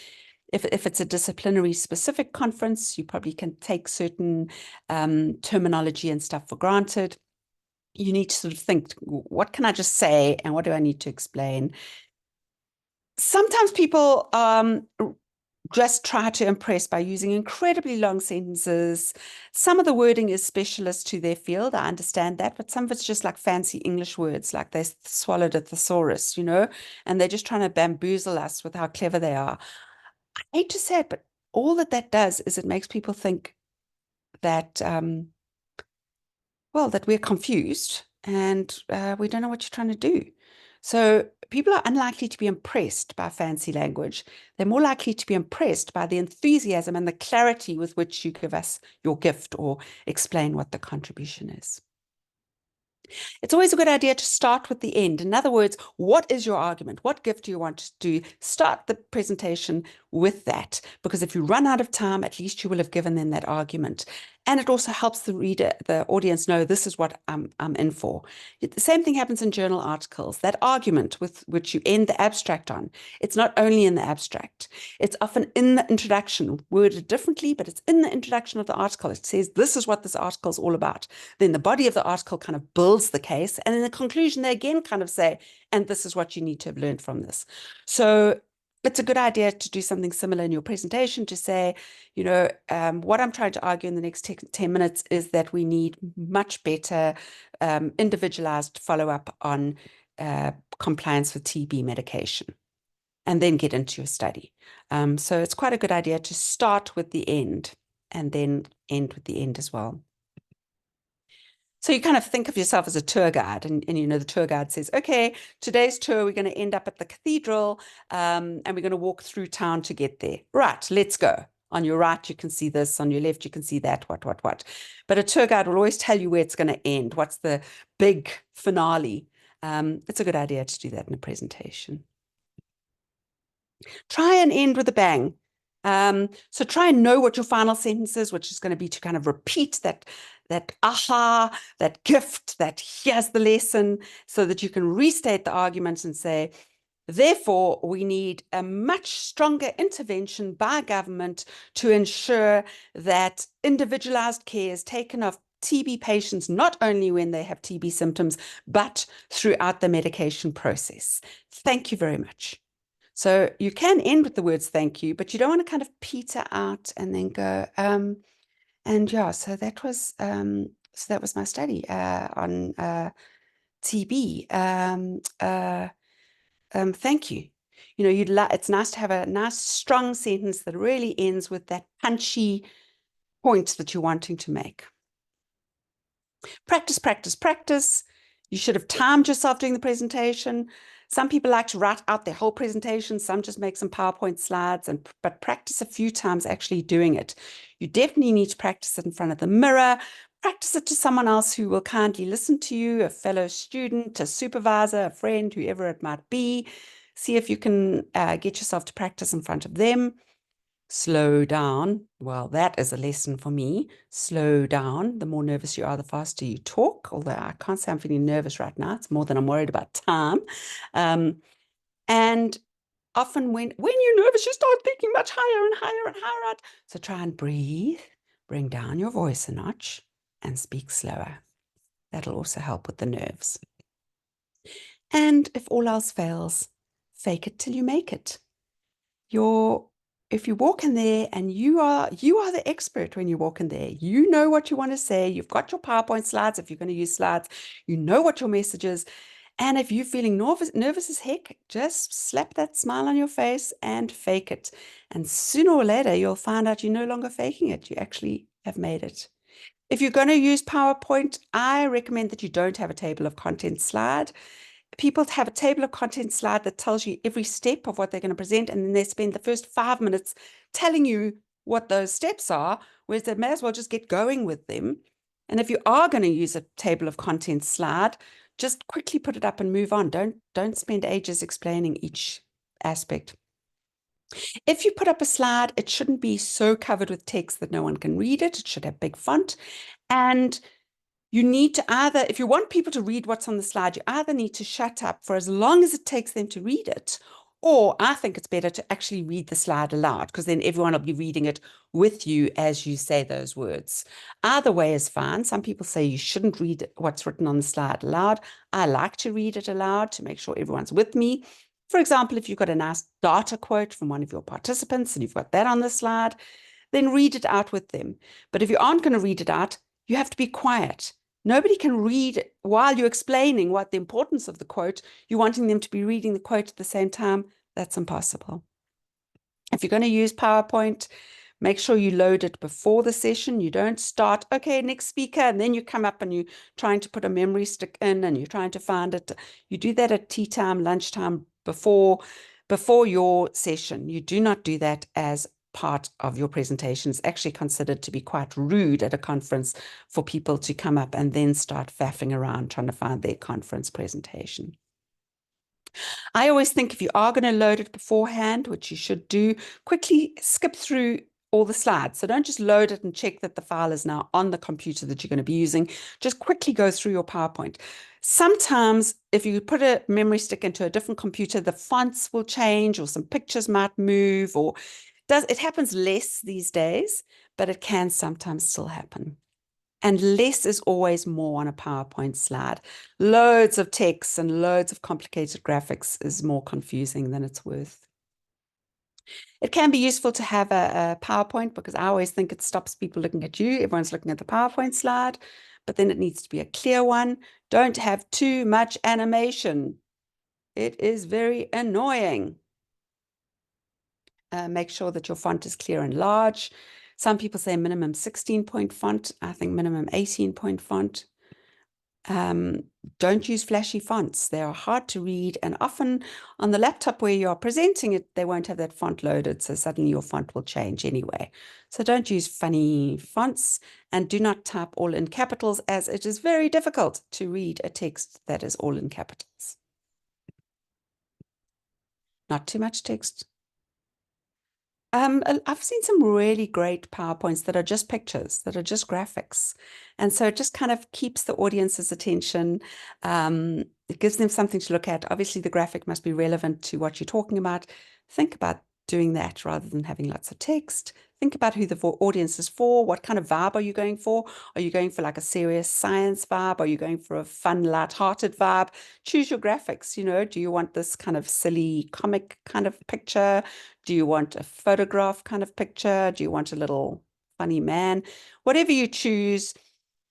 If it's a disciplinary specific conference, you probably can take certain terminology and stuff for granted. You need to sort of think, what can I just say and what do I need to explain? Sometimes people just try to impress by using incredibly long sentences. Some of the wording is specialist to their field. I understand that, but some of it's just like fancy English words, like they swallowed a thesaurus, and they're just trying to bamboozle us with how clever they are. I hate to say it, but all that does is it makes people think that, that we're confused and we don't know what you're trying to do. So people are unlikely to be impressed by fancy language. They're more likely to be impressed by the enthusiasm and the clarity with which you give us your gift or explain what the contribution is. It's always a good idea to start with the end. In other words, what is your argument? What gift do you want to do? Start the presentation with that, because if you run out of time, at least you will have given them that argument. And it also helps the audience know this is what I'm in for. The same thing happens in journal articles. That argument with which you end the abstract on, it's not only in the abstract. It's often in the introduction, worded differently, but it's in the introduction of the article. It says, this is what this article is all about. Then the body of the article kind of builds the case. And in the conclusion, they again kind of say, and this is what you need to have learned from this. So it's a good idea to do something similar in your presentation to say, what I'm trying to argue in the next 10 minutes is that we need much better individualized follow-up on compliance with TB medication, and then get into your study. So it's quite a good idea to start with the end and then end with the end as well. So you kind of think of yourself as a tour guide, and the tour guide says, okay, today's tour, we're going to end up at the cathedral, and we're going to walk through town to get there. Right, let's go. On your right, you can see this. On your left, you can see that, what. But a tour guide will always tell you where it's going to end. What's the big finale? It's a good idea to do that in a presentation. Try and end with a bang. So try and know what your final sentence is, which is going to be to kind of repeat that aha, that gift, that here's the lesson, so that you can restate the arguments and say, therefore, we need a much stronger intervention by government to ensure that individualized care is taken of TB patients, not only when they have TB symptoms, but throughout the medication process. Thank you very much. So you can end with the words thank you, but you don't want to kind of peter out and then go, and yeah, so that was my study on TB. Thank you. You know, it's nice to have a nice strong sentence that really ends with that punchy point that you're wanting to make. Practice, practice, practice. You should have timed yourself doing the presentation. Some people like to write out their whole presentation. Some just make some PowerPoint slides, but practice a few times actually doing it. You definitely need to practice it in front of the mirror. Practice it to someone else who will kindly listen to you, a fellow student, a supervisor, a friend, whoever it might be. See if you can get yourself to practice in front of them. Slow down. Well, that is a lesson for me. Slow down. The more nervous you are, the faster you talk. Although I can't say I'm feeling nervous right now. It's more than I'm worried about time. And often when you're nervous, you start thinking much higher and higher and higher. So try and breathe. Bring down your voice a notch and speak slower. That'll also help with the nerves. And if all else fails, fake it till you make it. If you walk in there and you are the expert when you walk in there, you know what you want to say, you've got your PowerPoint slides, if you're going to use slides, you know what your message is. And if you're feeling nervous as heck, just slap that smile on your face and fake it. And sooner or later, you'll find out you're no longer faking it. You actually have made it. If you're going to use PowerPoint, I recommend that you don't have a table of contents slide. People have a table of contents slide that tells you every step of what they're going to present, and then they spend the first 5 minutes telling you what those steps are, whereas they may as well just get going with them. And if you are going to use a table of contents slide, just quickly put it up and move on. Don't spend ages explaining each aspect. If you put up a slide, it shouldn't be so covered with text that no one can read it. It should have big font. And you need to either, if you want people to read what's on the slide, you either need to shut up for as long as it takes them to read it, or I think it's better to actually read the slide aloud, because then everyone will be reading it with you as you say those words. Either way is fine. Some people say you shouldn't read what's written on the slide aloud. I like to read it aloud to make sure everyone's with me. For example, if you've got a nice data quote from one of your participants and you've got that on the slide, then read it out with them. But if you aren't going to read it out, you have to be quiet. Nobody can read while you're explaining what the importance of the quote. You're wanting them to be reading the quote at the same time. That's impossible. If you're going to use PowerPoint, make sure you load it before the session. You don't start, okay, next speaker, and then you come up and you're trying to put a memory stick in and you're trying to find it. You do that at tea time, lunchtime, before your session. You do not do that as part of your presentation. Is actually considered to be quite rude at a conference for people to come up and then start faffing around trying to find their conference presentation. I always think if you are going to load it beforehand, which you should do, quickly skip through all the slides. So don't just load it and check that the file is now on the computer that you're going to be using. Just quickly go through your PowerPoint. Sometimes if you put a memory stick into a different computer, the fonts will change or some pictures might move, or it happens less these days, but it can sometimes still happen. And less is always more on a PowerPoint slide. Loads of text and loads of complicated graphics is more confusing than it's worth. It can be useful to have a PowerPoint, because I always think it stops people looking at you. Everyone's looking at the PowerPoint slide, but then it needs to be a clear one. Don't have too much animation. It is very annoying. Make sure that your font is clear and large. Some people say minimum 16-point font. I think minimum 18-point font. Don't use flashy fonts. They are hard to read, and often on the laptop where you are presenting it, they won't have that font loaded, so suddenly your font will change anyway. So don't use funny fonts, and do not type all in capitals, as it is very difficult to read a text that is all in capitals. Not too much text. I've seen some really great PowerPoints that are just pictures, that are just graphics. And so it just kind of keeps the audience's attention. It gives them something to look at. Obviously, the graphic must be relevant to what you're talking about. Think about doing that rather than having lots of text. Think about who the audience is for. What kind of vibe are you going for? Are you going for like a serious science vibe? Are you going for a fun, light-hearted vibe? Choose your graphics. Do you want this kind of silly comic kind of picture? Do you want a photograph kind of picture? Do you want a little funny man? Whatever you choose,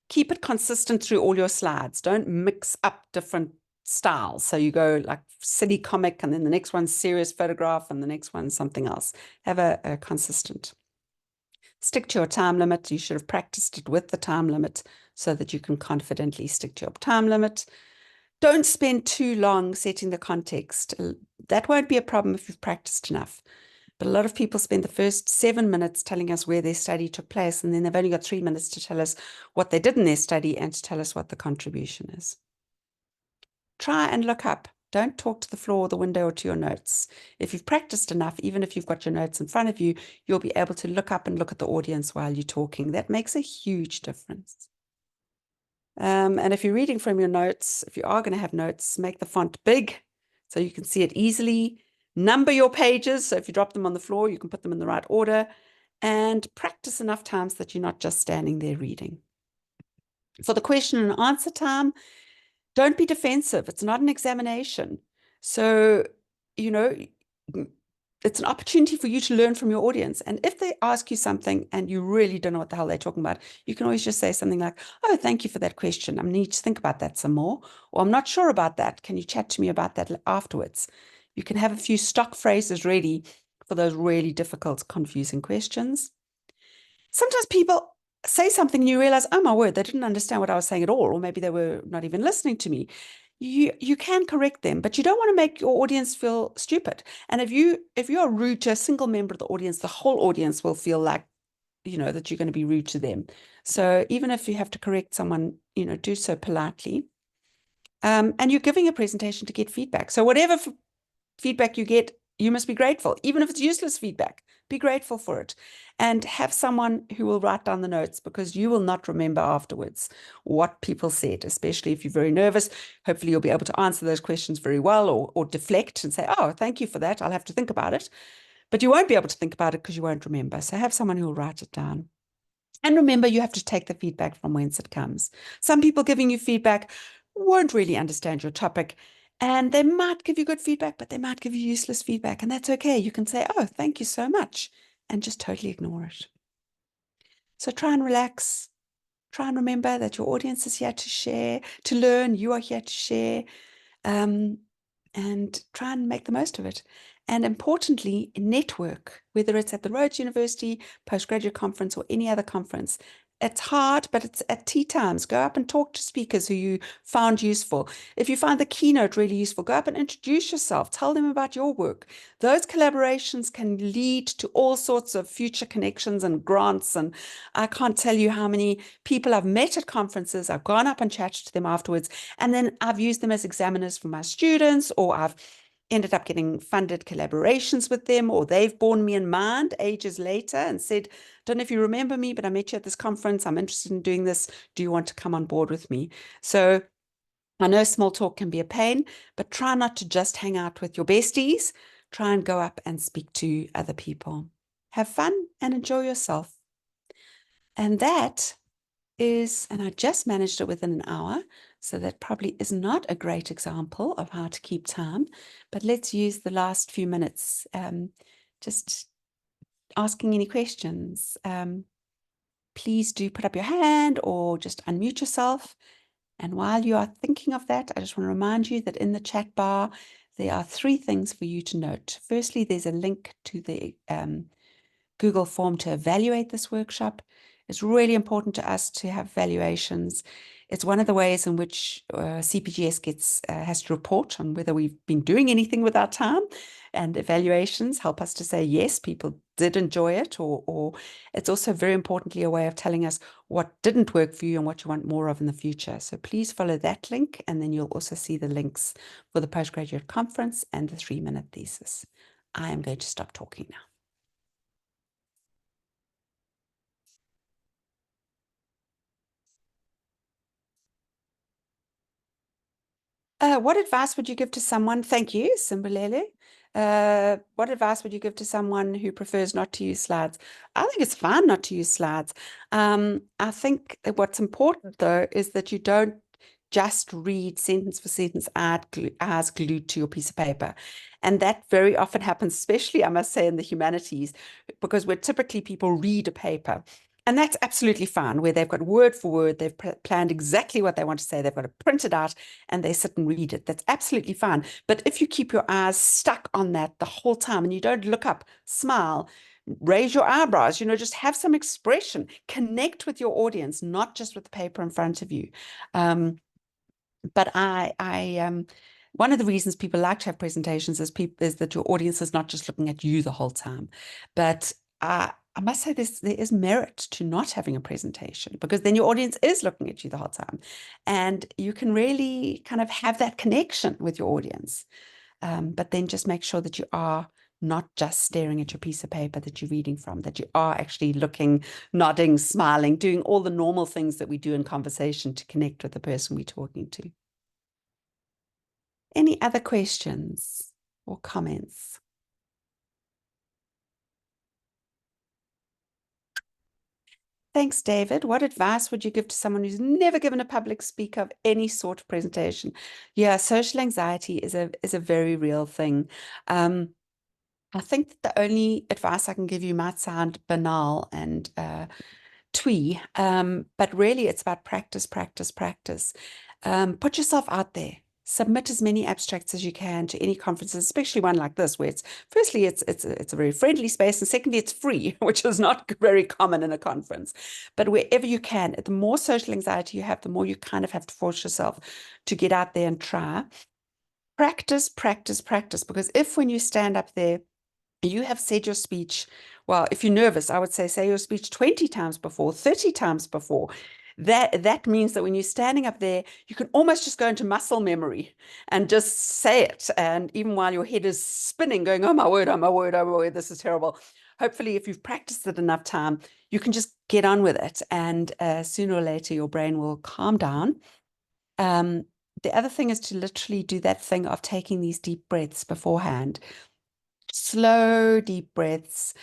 keep it consistent through all your slides. Don't mix up different styles. So you go like silly comic, and then the next one's serious photograph, and the next one's something else. Have a consistent. Stick to your time limit. You should have practiced it with the time limit so that you can confidently stick to your time limit. Don't spend too long setting the context. That won't be a problem if you've practiced enough. But a lot of people spend the first 7 minutes telling us where their study took place, and then they've only got 3 minutes to tell us what they did in their study and to tell us what the contribution is. Try and look up. Don't talk to the floor or the window or to your notes. If you've practiced enough, even if you've got your notes in front of you, you'll be able to look up and look at the audience while you're talking. That makes a huge difference. And if you're reading from your notes, if you are going to have notes, make the font big so you can see it easily. Number your pages. So if you drop them on the floor, you can put them in the right order, and practice enough times that you're not just standing there reading. For the question and answer time, don't be defensive. It's not an examination. So, it's an opportunity for you to learn from your audience. And if they ask you something and you really don't know what the hell they're talking about, you can always just say something like, oh, thank you for that question. I need to think about that some more. Or I'm not sure about that. Can you chat to me about that afterwards? You can have a few stock phrases ready for those really difficult, confusing questions. Sometimes people say something and you realize, oh my word, they didn't understand what I was saying at all, or maybe they were not even listening to me. You can correct them, but you don't want to make your audience feel stupid. And if you are rude to a single member of the audience, the whole audience will feel like, that you're going to be rude to them. So even if you have to correct someone, do so politely. And you're giving a presentation to get feedback. So whatever feedback you get, you must be grateful. Even if it's useless feedback, be grateful for it. And have someone who will write down the notes, because you will not remember afterwards what people said, especially if you're very nervous. Hopefully you'll be able to answer those questions very well, or deflect and say, oh, thank you for that. I'll have to think about it. But you won't be able to think about it because you won't remember. So have someone who will write it down. And remember, you have to take the feedback from whence it comes. Some people giving you feedback won't really understand your topic, and they might give you good feedback, but they might give you useless feedback, and that's okay. You can say, oh, thank you so much, and just totally ignore it. So try and relax. Try and remember that your audience is here to share, to learn. You are here to share, and try and make the most of it. And importantly, network, whether it's at the Rhodes University Postgraduate Conference or any other conference. It's hard, but it's at tea times. Go up and talk to speakers who you found useful. If you find the keynote really useful, go up and introduce yourself. Tell them about your work. Those collaborations can lead to all sorts of future connections and grants. And I can't tell you how many people I've met at conferences. I've gone up and chatted to them afterwards. And then I've used them as examiners for my students, or I've ended up getting funded collaborations with them, or they've borne me in mind ages later and said, don't know if you remember me, but I met you at this conference. I'm interested in doing this. Do you want to come on board with me? So I know small talk can be a pain, but try not to just hang out with your besties. Try and go up and speak to other people. Have fun and enjoy yourself. And that is, and I just managed it within an hour, so that probably is not a great example of how to keep time, but let's use the last few minutes just asking any questions. Please do put up your hand or just unmute yourself. And while you are thinking of that, I just want to remind you that in the chat bar, there are 3 things for you to note. Firstly, there's a link to the Google form to evaluate this workshop. It's really important to us to have valuations. It's one of the ways in which CPGS has to report on whether we've been doing anything with our time, and evaluations help us to say, yes, people did enjoy it, or it's also very importantly a way of telling us what didn't work for you and what you want more of in the future. So please follow that link, and then you'll also see the links for the postgraduate conference and the 3-minute thesis. I am going to stop talking now. What advice would you give to someone? Thank you, Simbulele. What advice would you give to someone who prefers not to use slides? I think it's fine not to use slides. I think that what's important, though, is that you don't just read sentence for sentence, eyes glued to your piece of paper. And that very often happens, especially, I must say, in the humanities, because where typically people read a paper. And that's absolutely fine, where they've got word for word, they've planned exactly what they want to say, they've got to print it out, and they sit and read it. That's absolutely fine. But if you keep your eyes stuck on that the whole time and you don't look up, smile, raise your eyebrows, just have some expression, connect with your audience, not just with the paper in front of you. But one of the reasons people like to have presentations is that your audience is not just looking at you the whole time. But I must say there is merit to not having a presentation, because then your audience is looking at you the whole time, and you can really kind of have that connection with your audience. But then just make sure that you are not just staring at your piece of paper that you're reading from, that you are actually looking, nodding, smiling, doing all the normal things that we do in conversation to connect with the person we're talking to. Any other questions or comments? Thanks, David. What advice would you give to someone who's never given a public speak of any sort of presentation? Yeah, social anxiety is a very real thing. I think that the only advice I can give you might sound banal and twee, but really it's about practice, practice, practice. Put yourself out there. Submit as many abstracts as you can to any conferences, especially one like this, where firstly it's a very friendly space, and secondly it's free, which is not very common in a conference. But wherever you can, the more social anxiety you have, the more you kind of have to force yourself to get out there and try. Practice, practice, practice, because if when you stand up there, you have said your speech, well, if you're nervous, I would say your speech 20 times before, 30 times before. That means that when you're standing up there, you can almost just go into muscle memory and just say it. And even while your head is spinning, going, oh my word, oh my word, oh my word, this is terrible. Hopefully, if you've practiced it enough time, you can just get on with it. And sooner or later, your brain will calm down. The other thing is to literally do that thing of taking these deep breaths beforehand. Slow, deep breaths,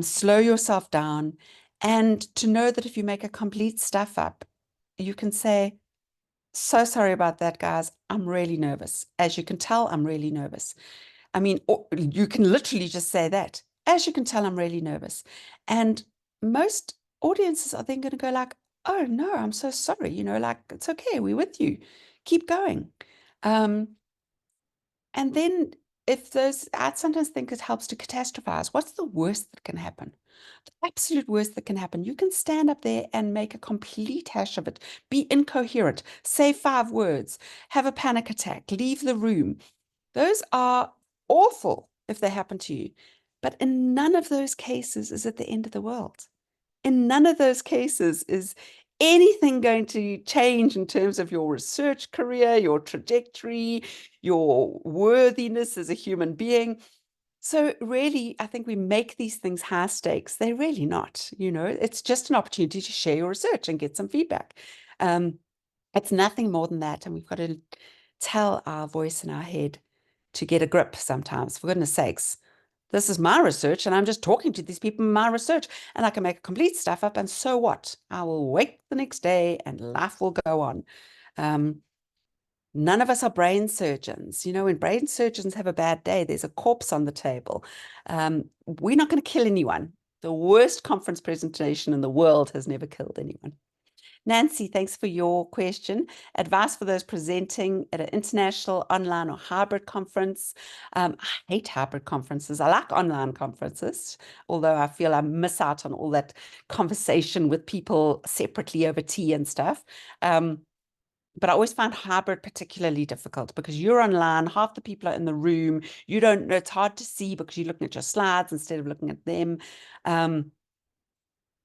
slow yourself down, and to know that if you make a complete stuff up, you can say, so sorry about that, guys. I'm really nervous. As you can tell, I'm really nervous. I mean, you can literally just say that. As you can tell, I'm really nervous. And most audiences are then going to go like, oh, no, I'm so sorry. Like, it's okay. We're with you. Keep going. And then I sometimes think it helps to catastrophize. What's the worst that can happen? The absolute worst that can happen. You can stand up there and make a complete hash of it, be incoherent, say 5 words, have a panic attack, leave the room. Those are awful if they happen to you. But in none of those cases is it the end of the world. In none of those cases is anything going to change in terms of your research career, your trajectory, your worthiness as a human being. So really, I think we make these things high stakes. They're really not, it's just an opportunity to share your research and get some feedback. It's nothing more than that. And we've got to tell our voice in our head to get a grip sometimes, for goodness sakes. This is my research, and I'm just talking to these people in my research, and I can make a complete stuff up, and so what? I will wake the next day, and life will go on. None of us are brain surgeons. When brain surgeons have a bad day, there's a corpse on the table. We're not going to kill anyone. The worst conference presentation in the world has never killed anyone. Nancy, thanks for your question. Advice for those presenting at an international, online, or hybrid conference. I hate hybrid conferences. I like online conferences, although I feel I miss out on all that conversation with people separately over tea and stuff. But I always find hybrid particularly difficult because you're online, half the people are in the room, you don't know, it's hard to see because you're looking at your slides instead of looking at them.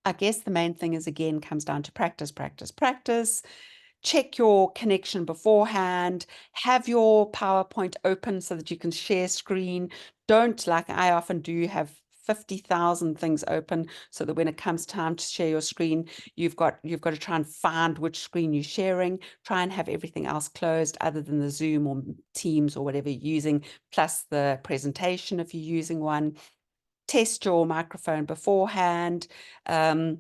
I guess the main thing is, again, comes down to practice, practice, practice. Check your connection beforehand. Have your PowerPoint open so that you can share screen. Don't, like I often do, have 50,000 things open so that when it comes time to share your screen, you've got to try and find which screen you're sharing. Try and have everything else closed other than the Zoom or Teams or whatever you're using, plus the presentation if you're using one. Test your microphone beforehand. I'm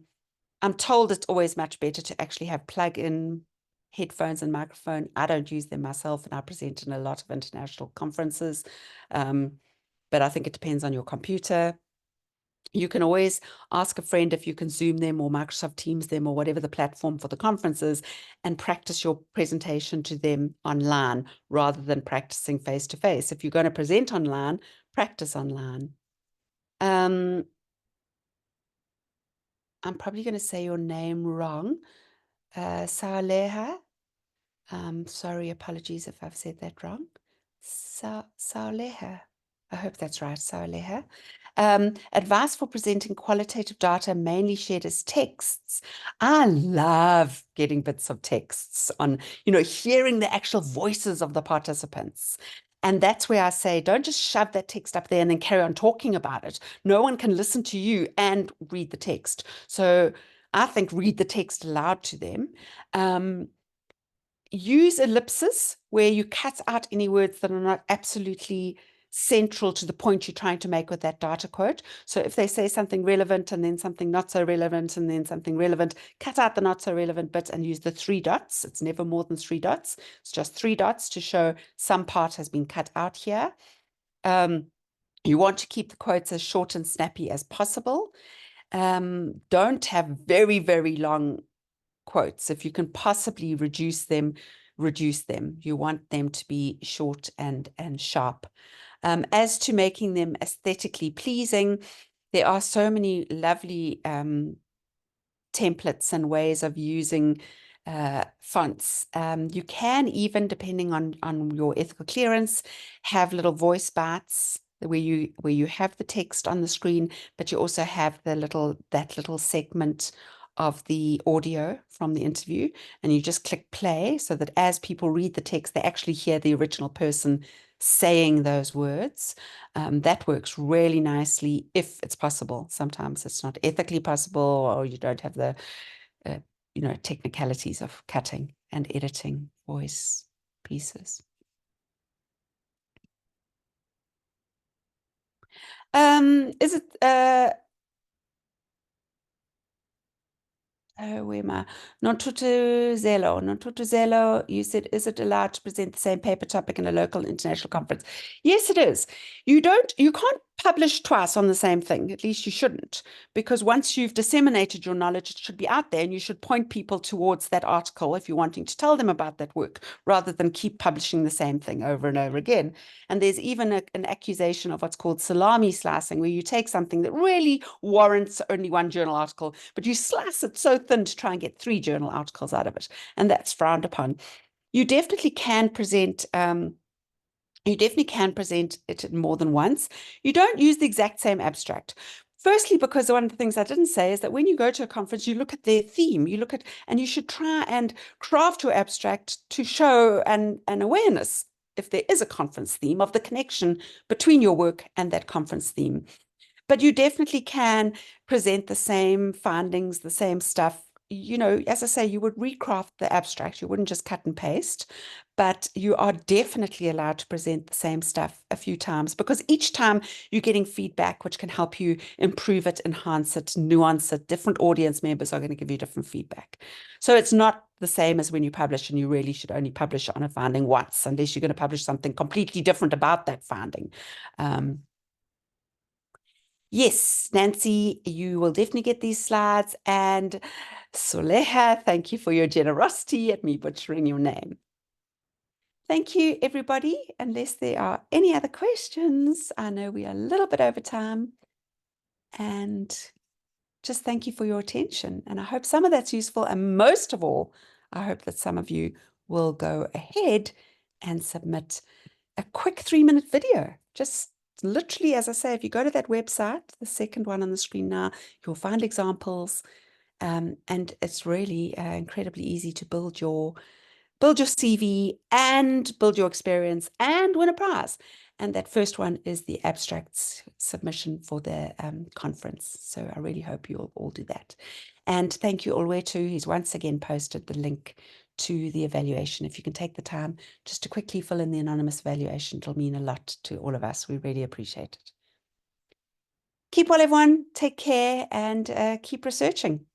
told it's always much better to actually have plug-in headphones and microphone. I don't use them myself, and I present in a lot of international conferences. But I think it depends on your computer. You can always ask a friend if you can Zoom them or Microsoft Teams them or whatever the platform for the conference is, and practice your presentation to them online rather than practicing face-to-face. If you're going to present online, practice online. I'm probably going to say your name wrong. Saaleha. Sorry, apologies if I've said that wrong. Saaleha. I hope that's right, Saaleha. Advice for presenting qualitative data mainly shared as texts. I love getting bits of texts on, hearing the actual voices of the participants. And that's where I say, don't just shove that text up there and then carry on talking about it. No one can listen to you and read the text. So I think read the text aloud to them. Use ellipses where you cut out any words that are not absolutely central to the point you're trying to make with that data quote. So if they say something relevant and then something not so relevant and then something relevant, cut out the not so relevant bits and use the 3 dots. It's never more than 3 dots. It's just 3 dots to show some part has been cut out here. You want to keep the quotes as short and snappy as possible. Don't have very, very long quotes. If you can possibly reduce them, reduce them. You want them to be short and sharp. As to making them aesthetically pleasing, there are so many lovely templates and ways of using fonts. You can even, depending on your ethical clearance, have little voice bites where you have the text on the screen, but you also have that little segment of the audio from the interview, and you just click play so that as people read the text, they actually hear the original person saying those words. That works really nicely if it's possible. Sometimes it's not ethically possible, or you don't have the technicalities of cutting and editing voice pieces. Is it where am I? Nontutuzelo, you said, is it allowed to present the same paper topic in a local international conference? Yes, it is. You can't publish twice on the same thing. At least you shouldn't, because once you've disseminated your knowledge, it should be out there, and you should point people towards that article if you're wanting to tell them about that work, rather than keep publishing the same thing over and over again. And there's even an accusation of what's called salami slicing, where you take something that really warrants only one journal article, but you slice it so thin to try and get 3 journal articles out of it, and that's frowned upon. You definitely can present it more than once. You don't use the exact same abstract. Firstly, because one of the things I didn't say is that when you go to a conference, you look at their theme, and you should try and craft your abstract to show an awareness, if there is a conference theme, of the connection between your work and that conference theme. But you definitely can present the same findings, the same stuff. As I say, you would recraft the abstract. You wouldn't just cut and paste, but you are definitely allowed to present the same stuff a few times, because each time you're getting feedback which can help you improve it, enhance it, nuance it. Different audience members are going to give you different feedback. So it's not the same as when you publish, and you really should only publish on a finding once, unless you're going to publish something completely different about that finding. Yes, Nancy, you will definitely get these slides. And Soleha, thank you for your generosity at me butchering your name. Thank you, everybody. Unless there are any other questions, I know we are a little bit over time. And just thank you for your attention. And I hope some of that's useful. And most of all, I hope that some of you will go ahead and submit a quick 3-minute video. Just literally, as I say, if you go to that website, the second one on the screen now, you'll find examples. And it's really incredibly easy to build your CV and build your experience and win a prize. And that first one is the abstracts submission for the conference. So I really hope you'll all do that. And thank you, Olwetu. He's once again posted the link to the evaluation. If you can take the time just to quickly fill in the anonymous evaluation, it'll mean a lot to all of us. We really appreciate it. Keep well, everyone. Take care and keep researching.